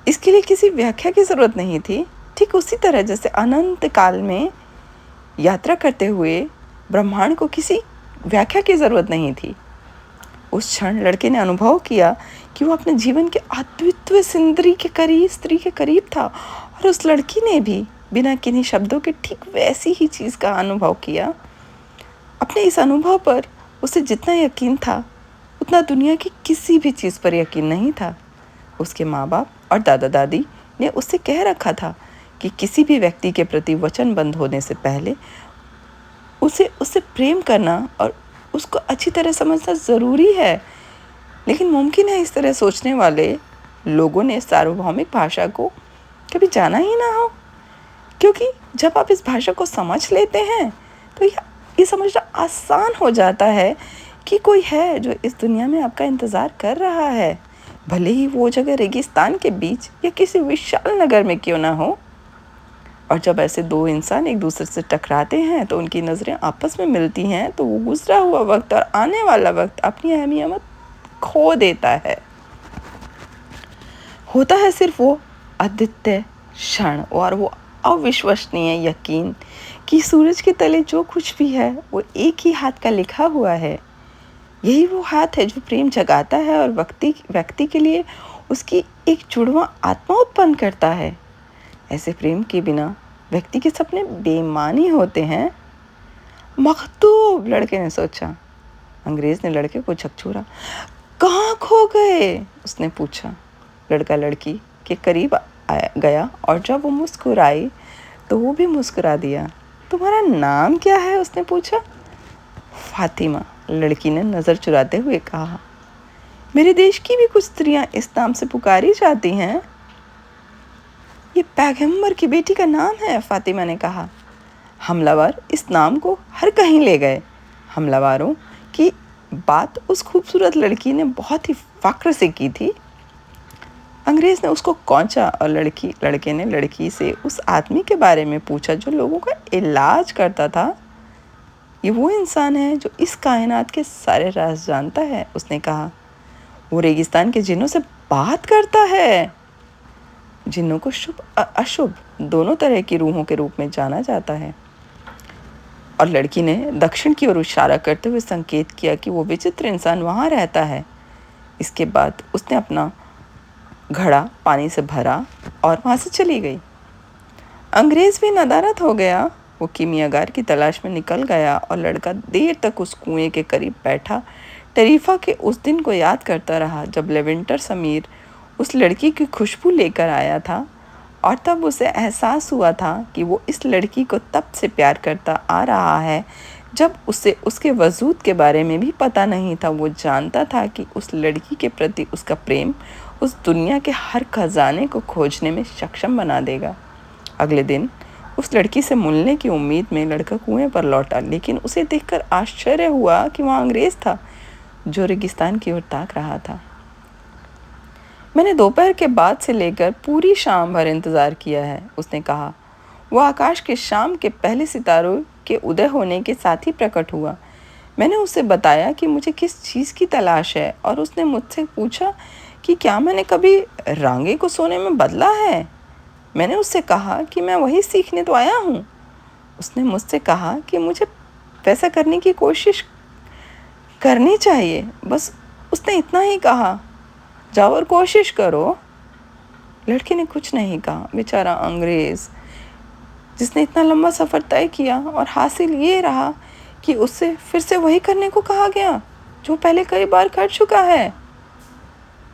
इसके लिए किसी व्याख्या की ज़रूरत नहीं थी। ठीक उसी तरह जैसे अनंत काल में यात्रा करते हुए ब्रह्मांड को किसी व्याख्या की ज़रूरत नहीं थी। उस क्षण लड़के ने अनुभव किया कि वो अपने जीवन के अद्वितीय स्त्री के करीब था, और उस लड़की ने भी बिना किन्हीं शब्दों के ठीक वैसी ही चीज़ का अनुभव किया। अपने इस अनुभव पर उसे जितना यकीन था उतना दुनिया की किसी भी चीज़ पर यकीन नहीं था। उसके माँ बाप और दादा दादी ने उससे कह रखा था कि किसी भी व्यक्ति के प्रति वचनबद्ध होने से पहले उसे प्रेम करना और उसको अच्छी तरह समझना ज़रूरी है। लेकिन मुमकिन है इस तरह सोचने वाले लोगों ने सार्वभौमिक भाषा को कभी जाना ही ना हो, क्योंकि जब आप इस भाषा को समझ लेते हैं तो ये समझना आसान हो जाता है कि कोई है जो इस दुनिया में आपका इंतज़ार कर रहा है, भले ही वो जगह रेगिस्तान के बीच या किसी विशाल नगर में क्यों ना हो। और जब ऐसे दो इंसान एक दूसरे से टकराते हैं तो उनकी नज़रें आपस में मिलती हैं, तो वो गुजरा हुआ वक्त और आने वाला वक्त अपनी अहमियत खो देता है। होता है सिर्फ वो अद्वितीय क्षण और वो अविश्वसनीय यकीन कि सूरज के तले जो कुछ भी है वो एक ही हाथ का लिखा हुआ है। यही वो हाथ है जो प्रेम जगाता है और व्यक्ति के लिए उसकी एक जुड़वां आत्मा उत्पन्न करता है। ऐसे प्रेम के बिना व्यक्ति के सपने बेमानी होते हैं। मखतूब, लड़के ने सोचा। अंग्रेज ने लड़के को झकझोरा। कहाँ खो गए? उसने पूछा। लड़का लड़की के करीब गया और जब वो मुस्कुराई तो वो भी मुस्कुरा दिया। तुम्हारा नाम क्या है? उसने पूछा। फातिमा, लड़की ने नज़र चुराते हुए कहा। मेरे देश की भी कुछ स्त्रियां इस नाम से पुकारी जाती हैं। ये पैगंबर की बेटी का नाम है, फातिमा ने कहा। हमलावर इस नाम को हर कहीं ले गए। हमलावरों की बात उस खूबसूरत लड़की ने बहुत ही फक्र से की थी। अंग्रेज ने उसको कोंचा और लड़के ने लड़की से उस आदमी के बारे में पूछा जो लोगों का इलाज करता था। ये वो इंसान है जो इस कायनात के सारे राज जानता है, उसने कहा। वो रेगिस्तान के जिन्नों से बात करता है। जिन्नों को शुभ अशुभ दोनों तरह की रूहों के रूप में जाना जाता है। और लड़की ने दक्षिण की ओर इशारा करते हुए संकेत किया कि वो विचित्र इंसान वहाँ रहता है। इसके बाद उसने अपना घड़ा पानी से भरा और वहाँ से चली गई। अंग्रेज भी नदारत हो गया। वो कीमियागार की तलाश में निकल गया और लड़का देर तक उस कुएं के करीब बैठा टरीफा के उस दिन को याद करता रहा जब लेवेंटर समीर उस लड़की की खुशबू लेकर आया था। और तब उसे एहसास हुआ था कि वो इस लड़की को तब से प्यार करता आ रहा है जब उसे उसके वजूद के बारे में भी पता नहीं था। वो जानता था कि उस लड़की के प्रति उसका प्रेम उस दुनिया के हर खजाने को खोजने में सक्षम बना देगा। अगले दिन उस लड़की से मिलने की उम्मीद में लड़का कुएं पर लौटा, लेकिन उसे देखकर आश्चर्य हुआ कि वहाँ अंग्रेज था जो रेगिस्तान की ओर ताक रहा था। मैंने दोपहर के बाद से लेकर पूरी शाम भर इंतज़ार किया है, उसने कहा। वो आकाश के शाम के पहले सितारों के उदय होने के साथ ही प्रकट हुआ। मैंने उसे बताया कि मुझे किस चीज़ की तलाश है और उसने मुझसे पूछा कि क्या मैंने कभी रांगे को सोने में बदला है। मैंने उससे कहा कि मैं वही सीखने तो आया हूँ। उसने मुझसे कहा कि मुझे वैसा करने की कोशिश करनी चाहिए। बस उसने इतना ही कहा। जाओ और कोशिश करो। लड़के ने कुछ नहीं कहा। बेचारा अंग्रेज, जिसने इतना लंबा सफ़र तय किया और हासिल ये रहा कि उससे फिर से वही करने को कहा गया जो पहले कई बार कर चुका है।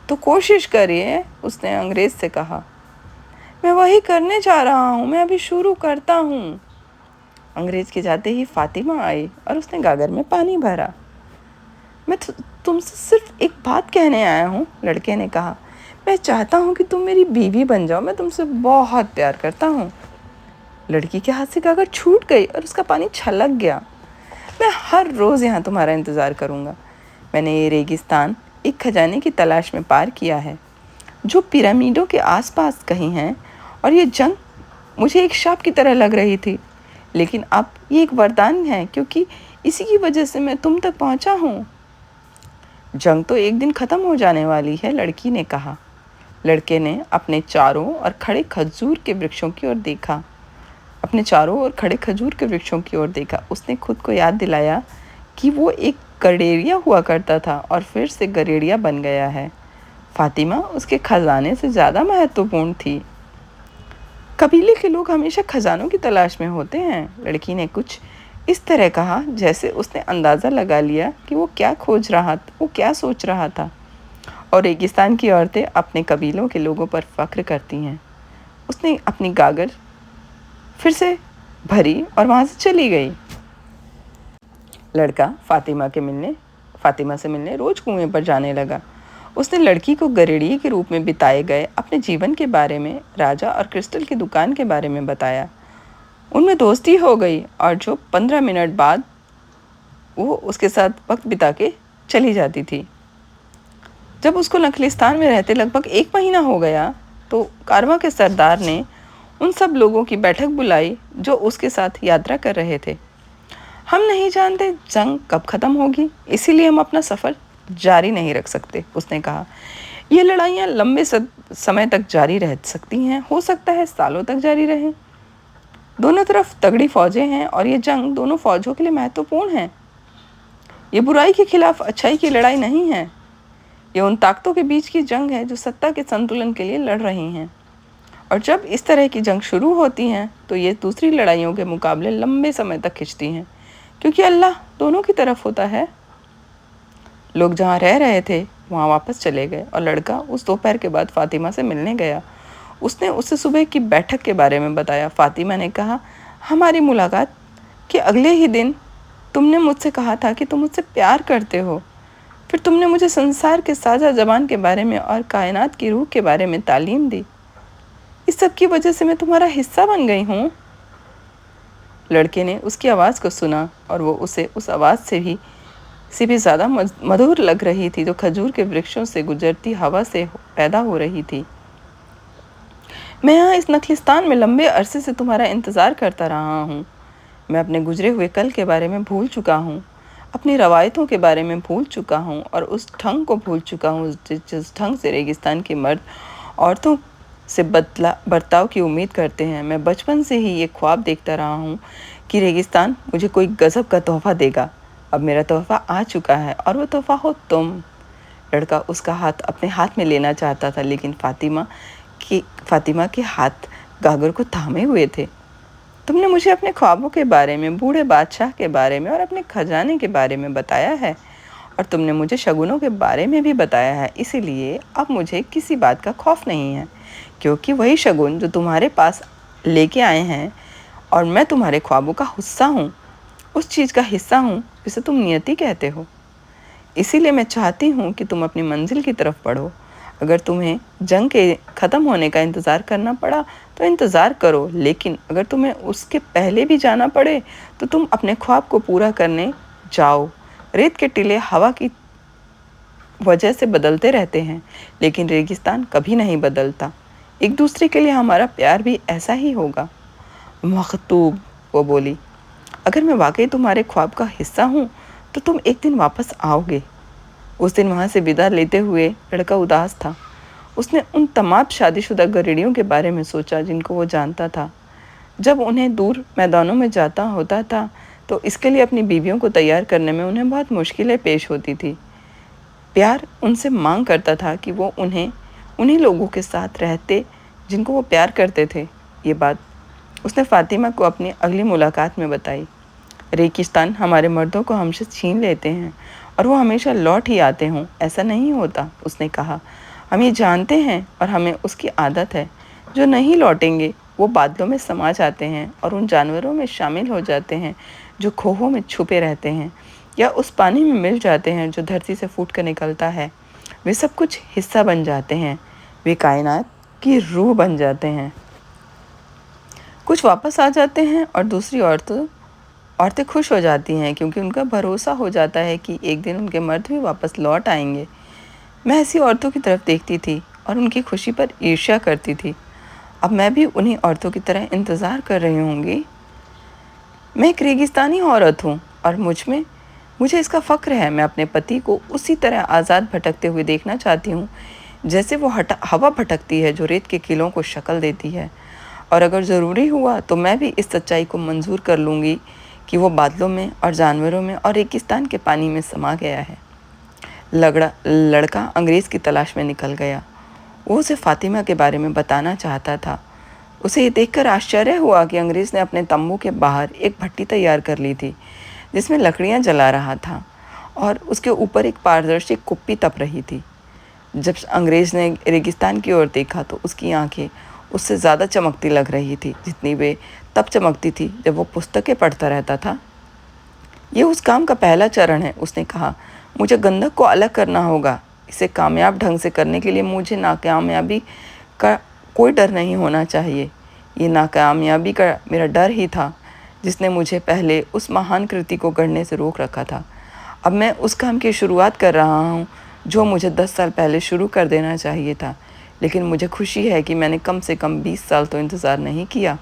तो कोशिश करिए, उसने अंग्रेज से कहा। मैं वही करने जा रहा हूँ, मैं अभी शुरू करता हूँ। अंग्रेज के जाते ही फातिमा आई और उसने गागर में पानी भरा। मैं तुमसे सिर्फ एक बात कहने आया हूँ, लड़के ने कहा। मैं चाहता हूँ कि तुम मेरी बीवी बन जाओ। मैं तुमसे बहुत प्यार करता हूँ। लड़की के हाथ से गागर छूट गई और उसका पानी छलक गया। मैं हर रोज़ यहाँ तुम्हारा इंतज़ार करूँगा। मैंने ये रेगिस्तान एक खजाने की तलाश में पार किया है जो पिरामिडों के आसपास कहीं हैं, और ये जंग मुझे एक शाप की तरह लग रही थी, लेकिन अब ये एक वरदान है क्योंकि इसी की वजह से मैं तुम तक पहुंचा हूँ। जंग तो एक दिन ख़त्म हो जाने वाली है, लड़की ने कहा। लड़के ने अपने चारों ओर खड़े खजूर के वृक्षों की ओर देखा। उसने खुद को याद दिलाया कि वो एक गडेरिया हुआ करता था और फिर से गडेरिया बन गया है। फातिमा उसके खजाने से ज़्यादा महत्वपूर्ण थी। कबीले के लोग हमेशा खजानों की तलाश में होते हैं, लड़की ने कुछ इस तरह कहा जैसे उसने अंदाज़ा लगा लिया कि वो क्या सोच रहा था। और रेगिस्तान की औरतें अपने कबीलों के लोगों पर फ़ख्र करती हैं। उसने अपनी गागर फिर से भरी और वहाँ से चली गई। लड़का फातिमा से मिलने रोज़ कुएं पर जाने लगा। उसने लड़की को गरेड़िए के रूप में बिताए गए अपने जीवन के बारे में, राजा और क्रिस्टल की दुकान के बारे में बताया। उनमें दोस्ती हो गई और जो 15 मिनट बाद वो उसके साथ वक्त बिता के चली जाती थी। जब उसको नखलिस्तान में रहते लगभग 1 महीना हो गया तो कारवां के सरदार ने उन सब लोगों की बैठक बुलाई जो उसके साथ यात्रा कर रहे थे। हम नहीं जानते जंग कब ख़त्म होगी, इसीलिए हम अपना सफ़र जारी नहीं रख सकते, उसने कहा। ये लड़ाइयाँ लंबे समय तक जारी रह सकती हैं, हो सकता है सालों तक जारी रहें। दोनों तरफ तगड़ी फौजें हैं और ये जंग दोनों फौजों के लिए महत्वपूर्ण है। ये बुराई के खिलाफ अच्छाई की लड़ाई नहीं है, ये उन ताकतों के बीच की जंग है जो सत्ता के संतुलन के लिए लड़ रही हैं। और जब इस तरह की जंग शुरू होती हैं तो ये दूसरी लड़ाइयों के मुकाबले लंबे समय तक खिंचती हैं, क्योंकि अल्लाह दोनों की तरफ होता है। लोग जहाँ रह रहे थे वहाँ वापस चले गए और लड़का उस दोपहर के बाद फातिमा से मिलने गया। उसने उसे सुबह की बैठक के बारे में बताया। फातिमा ने कहा, हमारी मुलाकात के अगले ही दिन तुमने मुझसे कहा था कि तुम मुझसे प्यार करते हो। फिर तुमने मुझे संसार के साझा ज़बान के बारे में और कायनात की रूह के बारे में तालीम दी। इस सब की वजह से मैं तुम्हारा हिस्सा बन गई हूँ। लड़के ने उसकी आवाज़ को सुना और वो उसे उस आवाज़ से भी ज़्यादा मधुर लग रही थी जो खजूर के वृक्षों से गुजरती हवा से पैदा हो रही थी। मैं यहाँ इस नखलिस्तान में लंबे अरसे से तुम्हारा इंतज़ार करता रहा हूँ। मैं अपने गुजरे हुए कल के बारे में भूल चुका हूँ, अपनी रवायतों के बारे में भूल चुका हूँ और उस ढंग को भूल चुका हूँ जिस ढंग से रेगिस्तान के मर्द औरतों से बर्ताव की उम्मीद करते हैं। मैं बचपन से ही ये ख्वाब देखता रहा हूँ कि रेगिस्तान मुझे कोई गज़ब का तोहफ़ा देगा। अब मेरा तोहफ़ा आ चुका है और वो तोहफ़ा हो तुम। लड़का उसका हाथ अपने हाथ में लेना चाहता था, लेकिन फातिमा के हाथ गागर को थामे हुए थे। तुमने मुझे अपने ख्वाबों के बारे में, बूढ़े बादशाह के बारे में और अपने खजाने के बारे में बताया है, और तुमने मुझे शगुनों के बारे में भी बताया है। इसीलिए अब मुझे किसी बात का खौफ नहीं है, क्योंकि वही शगुन जो तुम्हारे पास लेके आए हैं और मैं तुम्हारे ख्वाबों का हिस्सा हूँ, उस चीज़ का हिस्सा हूँ जिसे तुम नियति कहते हो। इसीलिए मैं चाहती हूँ कि तुम अपनी मंजिल की तरफ बढ़ो। अगर तुम्हें जंग के ख़त्म होने का इंतज़ार करना पड़ा तो इंतज़ार करो, लेकिन अगर तुम्हें उसके पहले भी जाना पड़े तो तुम अपने ख्वाब को पूरा करने जाओ। रेत के टीले हवा की वजह से बदलते रहते हैं, लेकिन रेगिस्तान कभी नहीं बदलता। एक दूसरे के लिए हमारा प्यार भी ऐसा ही होगा। मखतूब, वो बोली, अगर मैं वाकई तुम्हारे ख्वाब का हिस्सा हूँ तो तुम एक दिन वापस आओगे। उस दिन वहाँ से विदा लेते हुए लड़का उदास था। उसने उन तमाम शादीशुदा गरीडियों के बारे में सोचा जिनको वो जानता था। जब उन्हें दूर मैदानों में जाता होता था तो इसके लिए अपनी बीवियों को तैयार करने में उन्हें बहुत मुश्किलें पेश होती थी। प्यार उनसे मांग करता था कि वो उन्हीं लोगों के साथ रहते जिनको वो प्यार करते थे। ये बात उसने फातिमा को अपनी अगली मुलाकात में बताई। रेगिस्तान हमारे मर्दों को हमसे छीन लेते हैं और वो हमेशा लौट ही आते हों, ऐसा नहीं होता, उसने कहा। हम ये जानते हैं और हमें उसकी आदत है। जो नहीं लौटेंगे वो बादलों में समा जाते हैं और उन जानवरों में शामिल हो जाते हैं जो खोहों में छुपे रहते हैं, या उस पानी में मिल जाते हैं जो धरती से फूट कर निकलता है। वे सब कुछ हिस्सा बन जाते हैं, वे कायनात की रूह बन जाते हैं। कुछ वापस आ जाते हैं और दूसरी औरतें खुश हो जाती हैं, क्योंकि उनका भरोसा हो जाता है कि एक दिन उनके मर्द भी वापस लौट आएंगे। मैं ऐसी औरतों की तरफ देखती थी और उनकी खुशी पर ईर्ष्या करती थी। अब मैं भी उन्हीं औरतों की तरह इंतज़ार कर रही होंगी। मैं एक रेगिस्तानी औरत हूँ और मुझे इसका फ़ख्र है। मैं अपने पति को उसी तरह आज़ाद भटकते हुए देखना चाहती हूँ जैसे वो हवा भटकती है जो रेत के किलों को शक्ल देती है। और अगर ज़रूरी हुआ तो मैं भी इस सच्चाई को मंजूर कर लूँगी कि वो बादलों में और जानवरों में और रेगिस्तान के पानी में समा गया है। लड़का अंग्रेज़ की तलाश में निकल गया। वो उसे फातिमा के बारे में बताना चाहता था। उसे ये देखकर आश्चर्य हुआ कि अंग्रेज़ ने अपने तंबू के बाहर एक भट्टी तैयार कर ली थी जिसमें लकड़ियाँ जला रहा था और उसके ऊपर एक पारदर्शी कुप्पी तप रही थी। जब अंग्रेज़ ने रेगिस्तान की ओर देखा तो उसकी आंखें उससे ज़्यादा चमकती लग रही थी जितनी वे तब चमकती थी जब वो पुस्तकें पढ़ता रहता था। ये उस काम का पहला चरण है, उसने कहा। मुझे गंधक को अलग करना होगा। इसे कामयाब ढंग से करने के लिए मुझे नाकामयाबी का कोई डर नहीं होना चाहिए। ये नाकामयाबी का मेरा डर ही था जिसने मुझे पहले उस महान कृति को गढ़ने से रोक रखा था। अब मैं उस काम की शुरुआत कर रहा हूँ जो मुझे 10 साल पहले शुरू कर देना चाहिए था, लेकिन मुझे खुशी है कि मैंने कम से कम 20 साल तो इंतज़ार नहीं किया।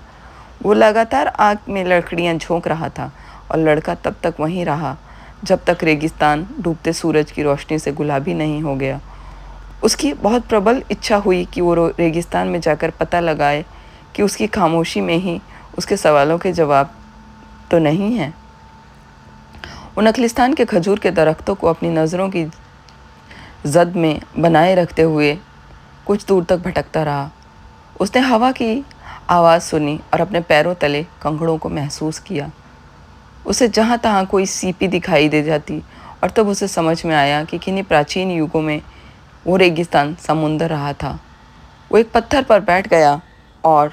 वो लगातार आग में लकड़ियाँ झोंक रहा था और लड़का तब तक वहीं रहा जब तक रेगिस्तान डूबते सूरज की रोशनी से गुलाबी नहीं हो गया। उसकी बहुत प्रबल इच्छा हुई कि वो रेगिस्तान में जाकर पता लगाए कि उसकी खामोशी में ही उसके सवालों के जवाब तो नहीं हैं। वो नखलिस्तान के खजूर के दरख्तों को अपनी नज़रों की जद में बनाए रखते हुए कुछ दूर तक भटकता रहा। उसने हवा की आवाज़ सुनी और अपने पैरों तले कंकड़ों को महसूस किया। उसे जहाँ तहाँ कोई सीपी दिखाई दे जाती और तब उसे समझ में आया कि किन्हीं प्राचीन युगों में वो रेगिस्तान समुंदर रहा था। वो एक पत्थर पर बैठ गया और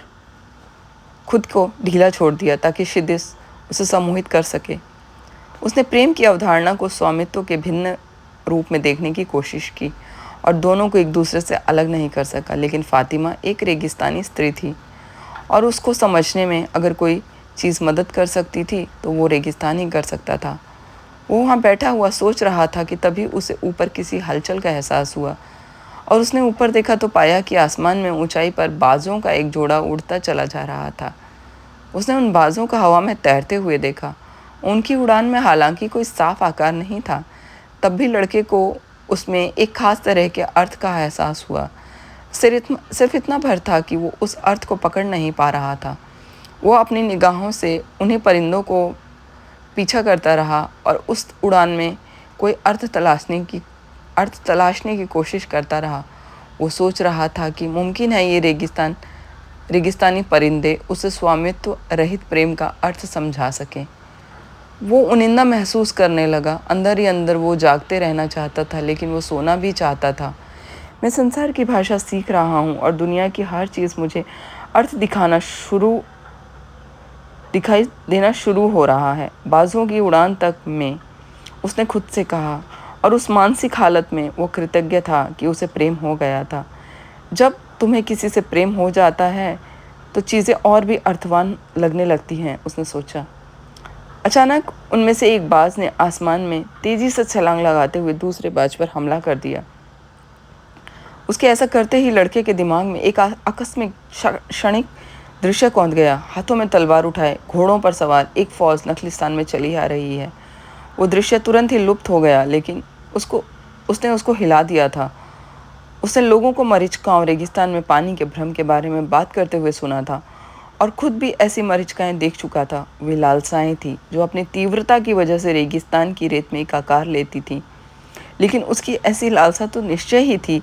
खुद को ढीला छोड़ दिया ताकि शिदिस उसे सम्मोहित कर सके। उसने प्रेम की अवधारणा को स्वामित्व के भिन्न रूप में देखने की कोशिश की और दोनों को एक दूसरे से अलग नहीं कर सका। लेकिन फ़ातिमा एक रेगिस्तानी स्त्री थी और उसको समझने में अगर कोई चीज़ मदद कर सकती थी तो वो रेगिस्तान ही कर सकता था। वो वहाँ बैठा हुआ सोच रहा था कि तभी उसे ऊपर किसी हलचल का एहसास हुआ और उसने ऊपर देखा तो पाया कि आसमान में ऊंचाई पर बाजों का एक जोड़ा उड़ता चला जा रहा था। उसने उन बाजों को हवा में तैरते हुए देखा। उनकी उड़ान में हालांकि कोई साफ आकार नहीं था, तब भी लड़के को उसमें एक खास तरह के अर्थ का एहसास हुआ। सिर्फ इतना भर था कि वो उस अर्थ को पकड़ नहीं पा रहा था। वो अपनी निगाहों से उन्हीं परिंदों को पीछा करता रहा और उस उड़ान में कोई अर्थ तलाशने की कोशिश करता रहा। वो सोच रहा था कि मुमकिन है ये रेगिस्तानी परिंदे उसे स्वामित्व रहित प्रेम का अर्थ समझा सकें। वो उनिंदा महसूस करने लगा। अंदर ही अंदर वो जागते रहना चाहता था, लेकिन वो सोना भी चाहता था। मैं संसार की भाषा सीख रहा हूँ और दुनिया की हर चीज़ मुझे अर्थ दिखाई देना शुरू हो रहा है। बाजुओं की उड़ान तक में उसने खुद से कहा, और उस मानसिक हालत में वो कृतज्ञ था कि उसे प्रेम हो गया था। जब तुम्हें किसी से प्रेम हो जाता है तो चीज़ें और भी अर्थवान लगने लगती हैं, उसने सोचा। अचानक उनमें से एक बाज ने आसमान में तेजी से छलांग लगाते हुए दूसरे बाज पर हमला कर दिया। उसके ऐसा करते ही लड़के के दिमाग में एक आकस्मिक क्षणिक दृश्य कौंध गया। हाथों में तलवार उठाए घोड़ों पर सवार एक फौज नखलिस्तान में चली आ रही है। वो दृश्य तुरंत ही लुप्त हो गया, लेकिन उसने उसको हिला दिया था। उसने लोगों को मरीचिकाओं रेगिस्तान में पानी के भ्रम के बारे में बात करते हुए सुना था और खुद भी ऐसी मरीचिकाएं देख चुका था। वे लालसाएं थीं जो अपनी तीव्रता की वजह से रेगिस्तान की रेत में एक आकार लेती थीं, लेकिन उसकी ऐसी लालसा तो निश्चय ही थी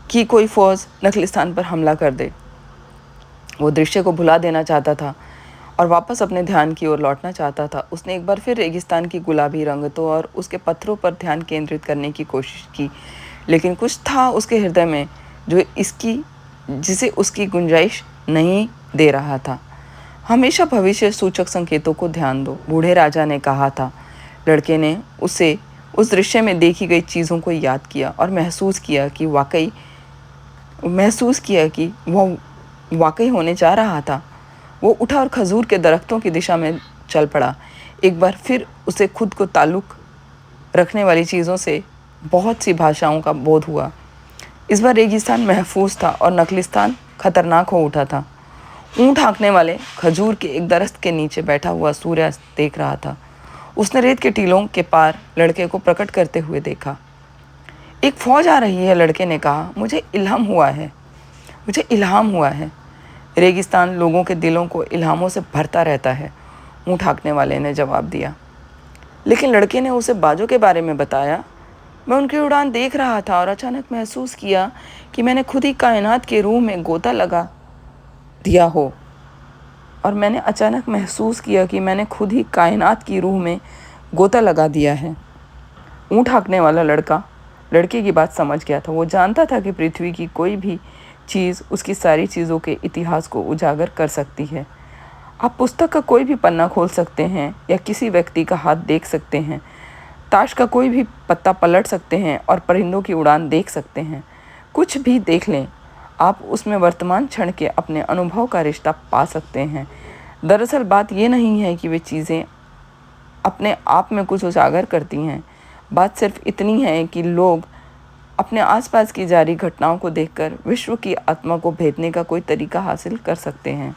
कि कोई फौज नखलिस्तान पर हमला कर दे। वो दृश्य को भुला देना चाहता था और वापस अपने ध्यान की ओर लौटना चाहता था। उसने एक बार फिर रेगिस्तान की गुलाबी रंगतों और उसके पत्थरों पर ध्यान केंद्रित करने की कोशिश की, लेकिन कुछ था उसके हृदय में जिसे उसकी गुंजाइश नहीं दे रहा था। हमेशा भविष्य सूचक संकेतों को ध्यान दो, बूढ़े राजा ने कहा था। लड़के ने उसे उस दृश्य में देखी गई चीज़ों को याद किया और महसूस किया कि वह वाकई होने जा रहा था। वो उठा और खजूर के दरख्तों की दिशा में चल पड़ा। एक बार फिर उसे खुद को ताल्लुक़ रखने वाली चीज़ों से बहुत सी भाषाओं का बोध हुआ। इस बार रेगिस्तान महफूज था और नखलिस्तान खतरनाक हो उठा था। ऊँट हाँकने वाले खजूर के एक दरख्त के नीचे बैठा हुआ सूर्यास्त देख रहा था। उसने रेत के टीलों के पार लड़के को प्रकट करते हुए देखा। एक फौज आ रही है, लड़के ने कहा। मुझे इल्हाम हुआ है। रेगिस्तान लोगों के दिलों को इल्हामों से भरता रहता है, ऊँट हाँकने वाले ने जवाब दिया। लेकिन लड़के ने उसे बाजों के बारे में बताया। मैं उनकी उड़ान देख रहा था और अचानक महसूस किया कि मैंने खुद ही कायनात के रूह में गोता लगा दिया हो। ऊँट हाँकने वाला लड़के की बात समझ गया था। वो जानता था कि पृथ्वी की कोई भी चीज़ उसकी सारी चीज़ों के इतिहास को उजागर कर सकती है। आप पुस्तक का कोई भी पन्ना खोल सकते हैं या किसी व्यक्ति का हाथ देख सकते हैं, ताश का कोई भी पत्ता पलट सकते हैं और परिंदों की उड़ान देख सकते हैं। कुछ भी देख लें, आप उसमें वर्तमान क्षण के अपने अनुभव का रिश्ता पा सकते हैं। दरअसल बात ये नहीं है कि वे चीज़ें अपने आप में कुछ उजागर करती हैं। बात सिर्फ इतनी है कि लोग अपने आसपास की जारी घटनाओं को देखकर विश्व की आत्मा को भेदने का कोई तरीका हासिल कर सकते हैं।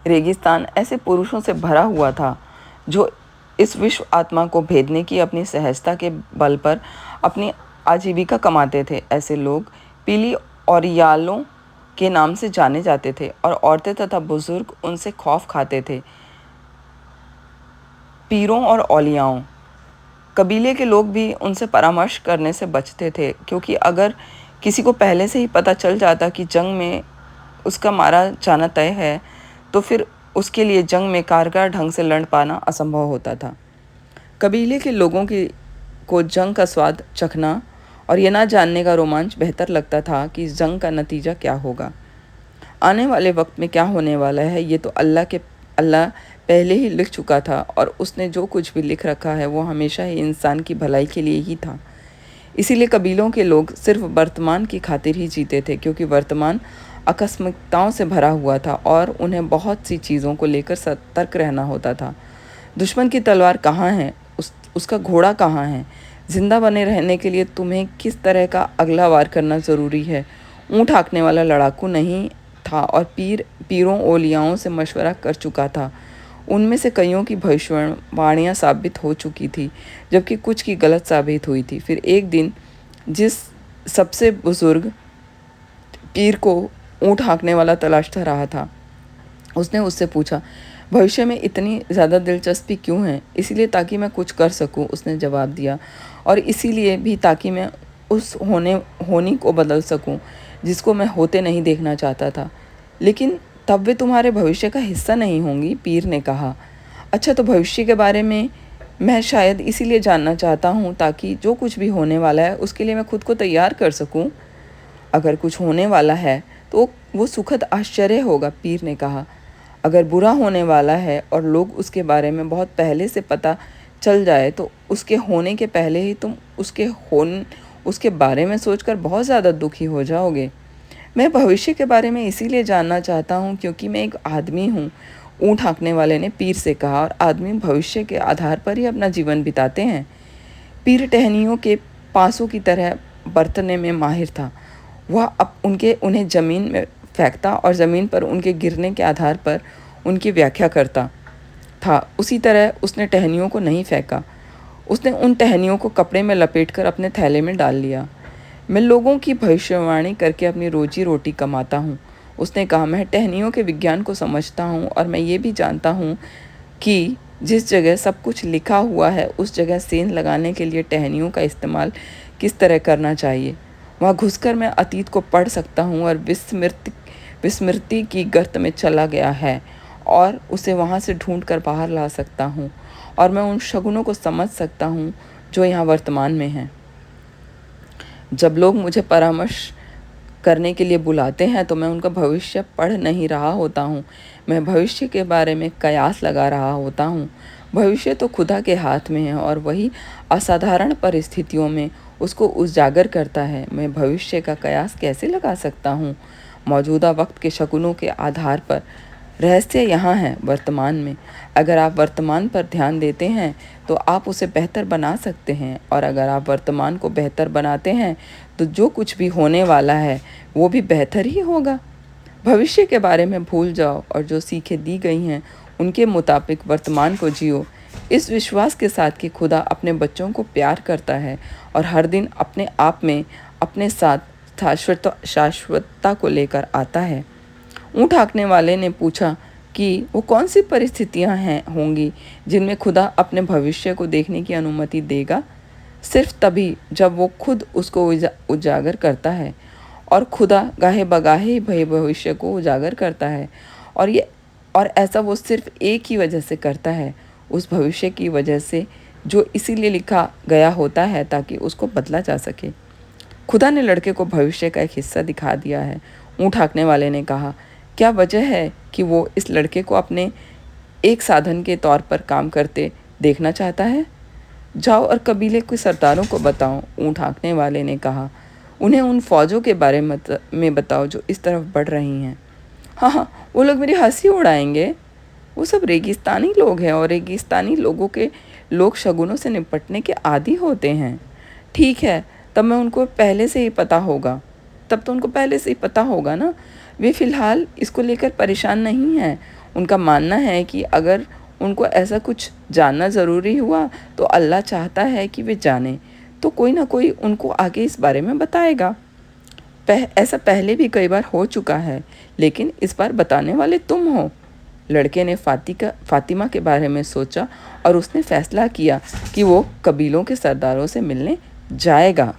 रेगिस्तान ऐसे पुरुषों से भरा हुआ था जो इस विश्व आत्मा को भेदने की अपनी सहजता के बल पर अपनी आजीविका कमाते थे। ऐसे लोग पीली ओरियालों के नाम से जाने जाते थे और औरतें तथा बुजुर्ग उनसे खौफ खाते थे। पीरों और औलियाओं, कबीले के लोग भी उनसे परामर्श करने से बचते थे, क्योंकि अगर किसी को पहले से ही पता चल जाता कि जंग में उसका मारा जाना तय है, तो फिर उसके लिए जंग में कारगर ढंग से लड़ पाना असंभव होता था। कबीले के लोगों को जंग का स्वाद चखना और यह ना जानने का रोमांच बेहतर लगता था कि जंग का नतीजा क्या होगा। आने वाले वक्त में क्या होने वाला है ये तो अल्लाह पहले ही लिख चुका था, और उसने जो कुछ भी लिख रखा है वो हमेशा ही इंसान की भलाई के लिए ही था। इसीलिए कबीलों के लोग सिर्फ वर्तमान की खातिर ही जीते थे, क्योंकि वर्तमान आकस्मिकताओं से भरा हुआ था और उन्हें बहुत सी चीज़ों को लेकर सतर्क रहना होता था। दुश्मन की तलवार कहाँ है, उसका घोड़ा कहाँ है, जिंदा बने रहने के लिए तुम्हें किस तरह का अगला वार करना ज़रूरी है। ऊँट हाँकने वाला लड़ाकू नहीं था और पीरों ओलियाओं से मशवरा कर चुका था। उनमें से कईयों की भविष्यवाणियाँ साबित हो चुकी थी, जबकि कुछ की गलत साबित हुई थी। फिर एक दिन जिस सबसे बुजुर्ग पीर को ऊँट हाँकने वाला तलाशता रहा था, उसने उससे पूछा, भविष्य में इतनी ज़्यादा दिलचस्पी क्यों है? इसीलिए ताकि मैं कुछ कर सकूं, उसने जवाब दिया, और इसीलिए भी ताकि मैं उस होनी को बदल सकूं जिसको मैं होते नहीं देखना चाहता था। लेकिन तब वे तुम्हारे भविष्य का हिस्सा नहीं होंगी, पीर ने कहा। अच्छा, तो भविष्य के बारे में मैं शायद इसीलिए जानना चाहता हूँ ताकि जो कुछ भी होने वाला है उसके लिए मैं खुद को तैयार कर सकूँ। अगर कुछ होने वाला है तो वो सुखद आश्चर्य होगा, पीर ने कहा। अगर बुरा होने वाला है और लोग उसके बारे में बहुत पहले से पता चल जाए तो उसके होने के पहले ही तुम उसके बारे में सोचकर बहुत ज़्यादा दुखी हो जाओगे। मैं भविष्य के बारे में इसीलिए जानना चाहता हूँ क्योंकि मैं एक आदमी हूँ, ऊँट हाँकने वाले ने पीर से कहा, और आदमी भविष्य के आधार पर ही अपना जीवन बिताते हैं। पीर टहनियों के पासों की तरह बरतने में माहिर था। वह उन्हें ज़मीन में फेंकता और ज़मीन पर उनके गिरने के आधार पर उनकी व्याख्या करता था। उसी तरह उसने टहनियों को नहीं फेंका, उसने उन टहनियों को कपड़े में लपेटकर अपने थैले में डाल लिया। मैं लोगों की भविष्यवाणी करके अपनी रोजी रोटी कमाता हूँ, उसने कहा। मैं टहनियों के विज्ञान को समझता हूँ और मैं ये भी जानता हूँ कि जिस जगह सब कुछ लिखा हुआ है उस जगह सेंध लगाने के लिए टहनियों का इस्तेमाल किस तरह करना चाहिए। वहाँ घुसकर मैं अतीत को पढ़ सकता हूँ और विस्मृति की गर्त में चला गया है और उसे वहाँ से ढूंढ कर बाहर ला सकता हूँ, और मैं उन शगुनों को समझ सकता हूँ जो यहाँ वर्तमान में हैं। जब लोग मुझे परामर्श करने के लिए बुलाते हैं तो मैं उनका भविष्य पढ़ नहीं रहा होता हूँ, मैं भविष्य के बारे में कयास लगा रहा होता हूँ। भविष्य तो खुदा के हाथ में है और वही असाधारण परिस्थितियों में उसको उजागर करता है। मैं भविष्य का कयास कैसे लगा सकता हूँ? मौजूदा वक्त के शगुनों के आधार पर। रहस्य यहाँ है वर्तमान में। अगर आप वर्तमान पर ध्यान देते हैं तो आप उसे बेहतर बना सकते हैं, और अगर आप वर्तमान को बेहतर बनाते हैं तो जो कुछ भी होने वाला है वो भी बेहतर ही होगा। भविष्य के बारे में भूल जाओ और जो सीखें दी गई हैं उनके मुताबिक वर्तमान को जियो, इस विश्वास के साथ कि खुदा अपने बच्चों को प्यार करता है और हर दिन अपने आप में अपने साथ शाश्वतता को लेकर आता है। ऊँट हाँकने वाले ने पूछा कि वो कौन सी परिस्थितियाँ होंगी जिनमें खुदा अपने भविष्य को देखने की अनुमति देगा। सिर्फ तभी जब वो खुद उसको उजागर करता है, और खुदा गाहे बगाहे ही भविष्य को उजागर करता है, और ऐसा वो सिर्फ एक ही वजह से करता है, उस भविष्य की वजह से जो इसीलिए लिखा गया होता है ताकि उसको बदला जा सके। खुदा ने लड़के को भविष्य का एक हिस्सा दिखा दिया है, ऊँट हाँकने वाले ने कहा। क्या वजह है कि वो इस लड़के को अपने एक साधन के तौर पर काम करते देखना चाहता है? जाओ और कबीले के सरदारों को बताओ, ऊँट हाँकने वाले ने कहा। उन्हें उन फौजों के बारे में बताओ जो इस तरफ बढ़ रही हैं। हाँ, वो लोग मेरी हंसी उड़ाएंगे। वो सब रेगिस्तानी लोग हैं और रेगिस्तानी लोग शगुनों से निपटने के आदी होते हैं। ठीक है, तब उनको पहले से ही पता होगा ना। वे फ़िलहाल इसको लेकर परेशान नहीं हैं। उनका मानना है कि अगर उनको ऐसा कुछ जानना ज़रूरी हुआ तो अल्लाह चाहता है कि वे जानें, तो कोई ना कोई उनको आगे इस बारे में बताएगा। ऐसा पहले भी कई बार हो चुका है, लेकिन इस बार बताने वाले तुम हो। लड़के ने फातिमा के बारे में सोचा और उसने फैसला किया कि वो कबीलों के सरदारों से मिलने जाएगा।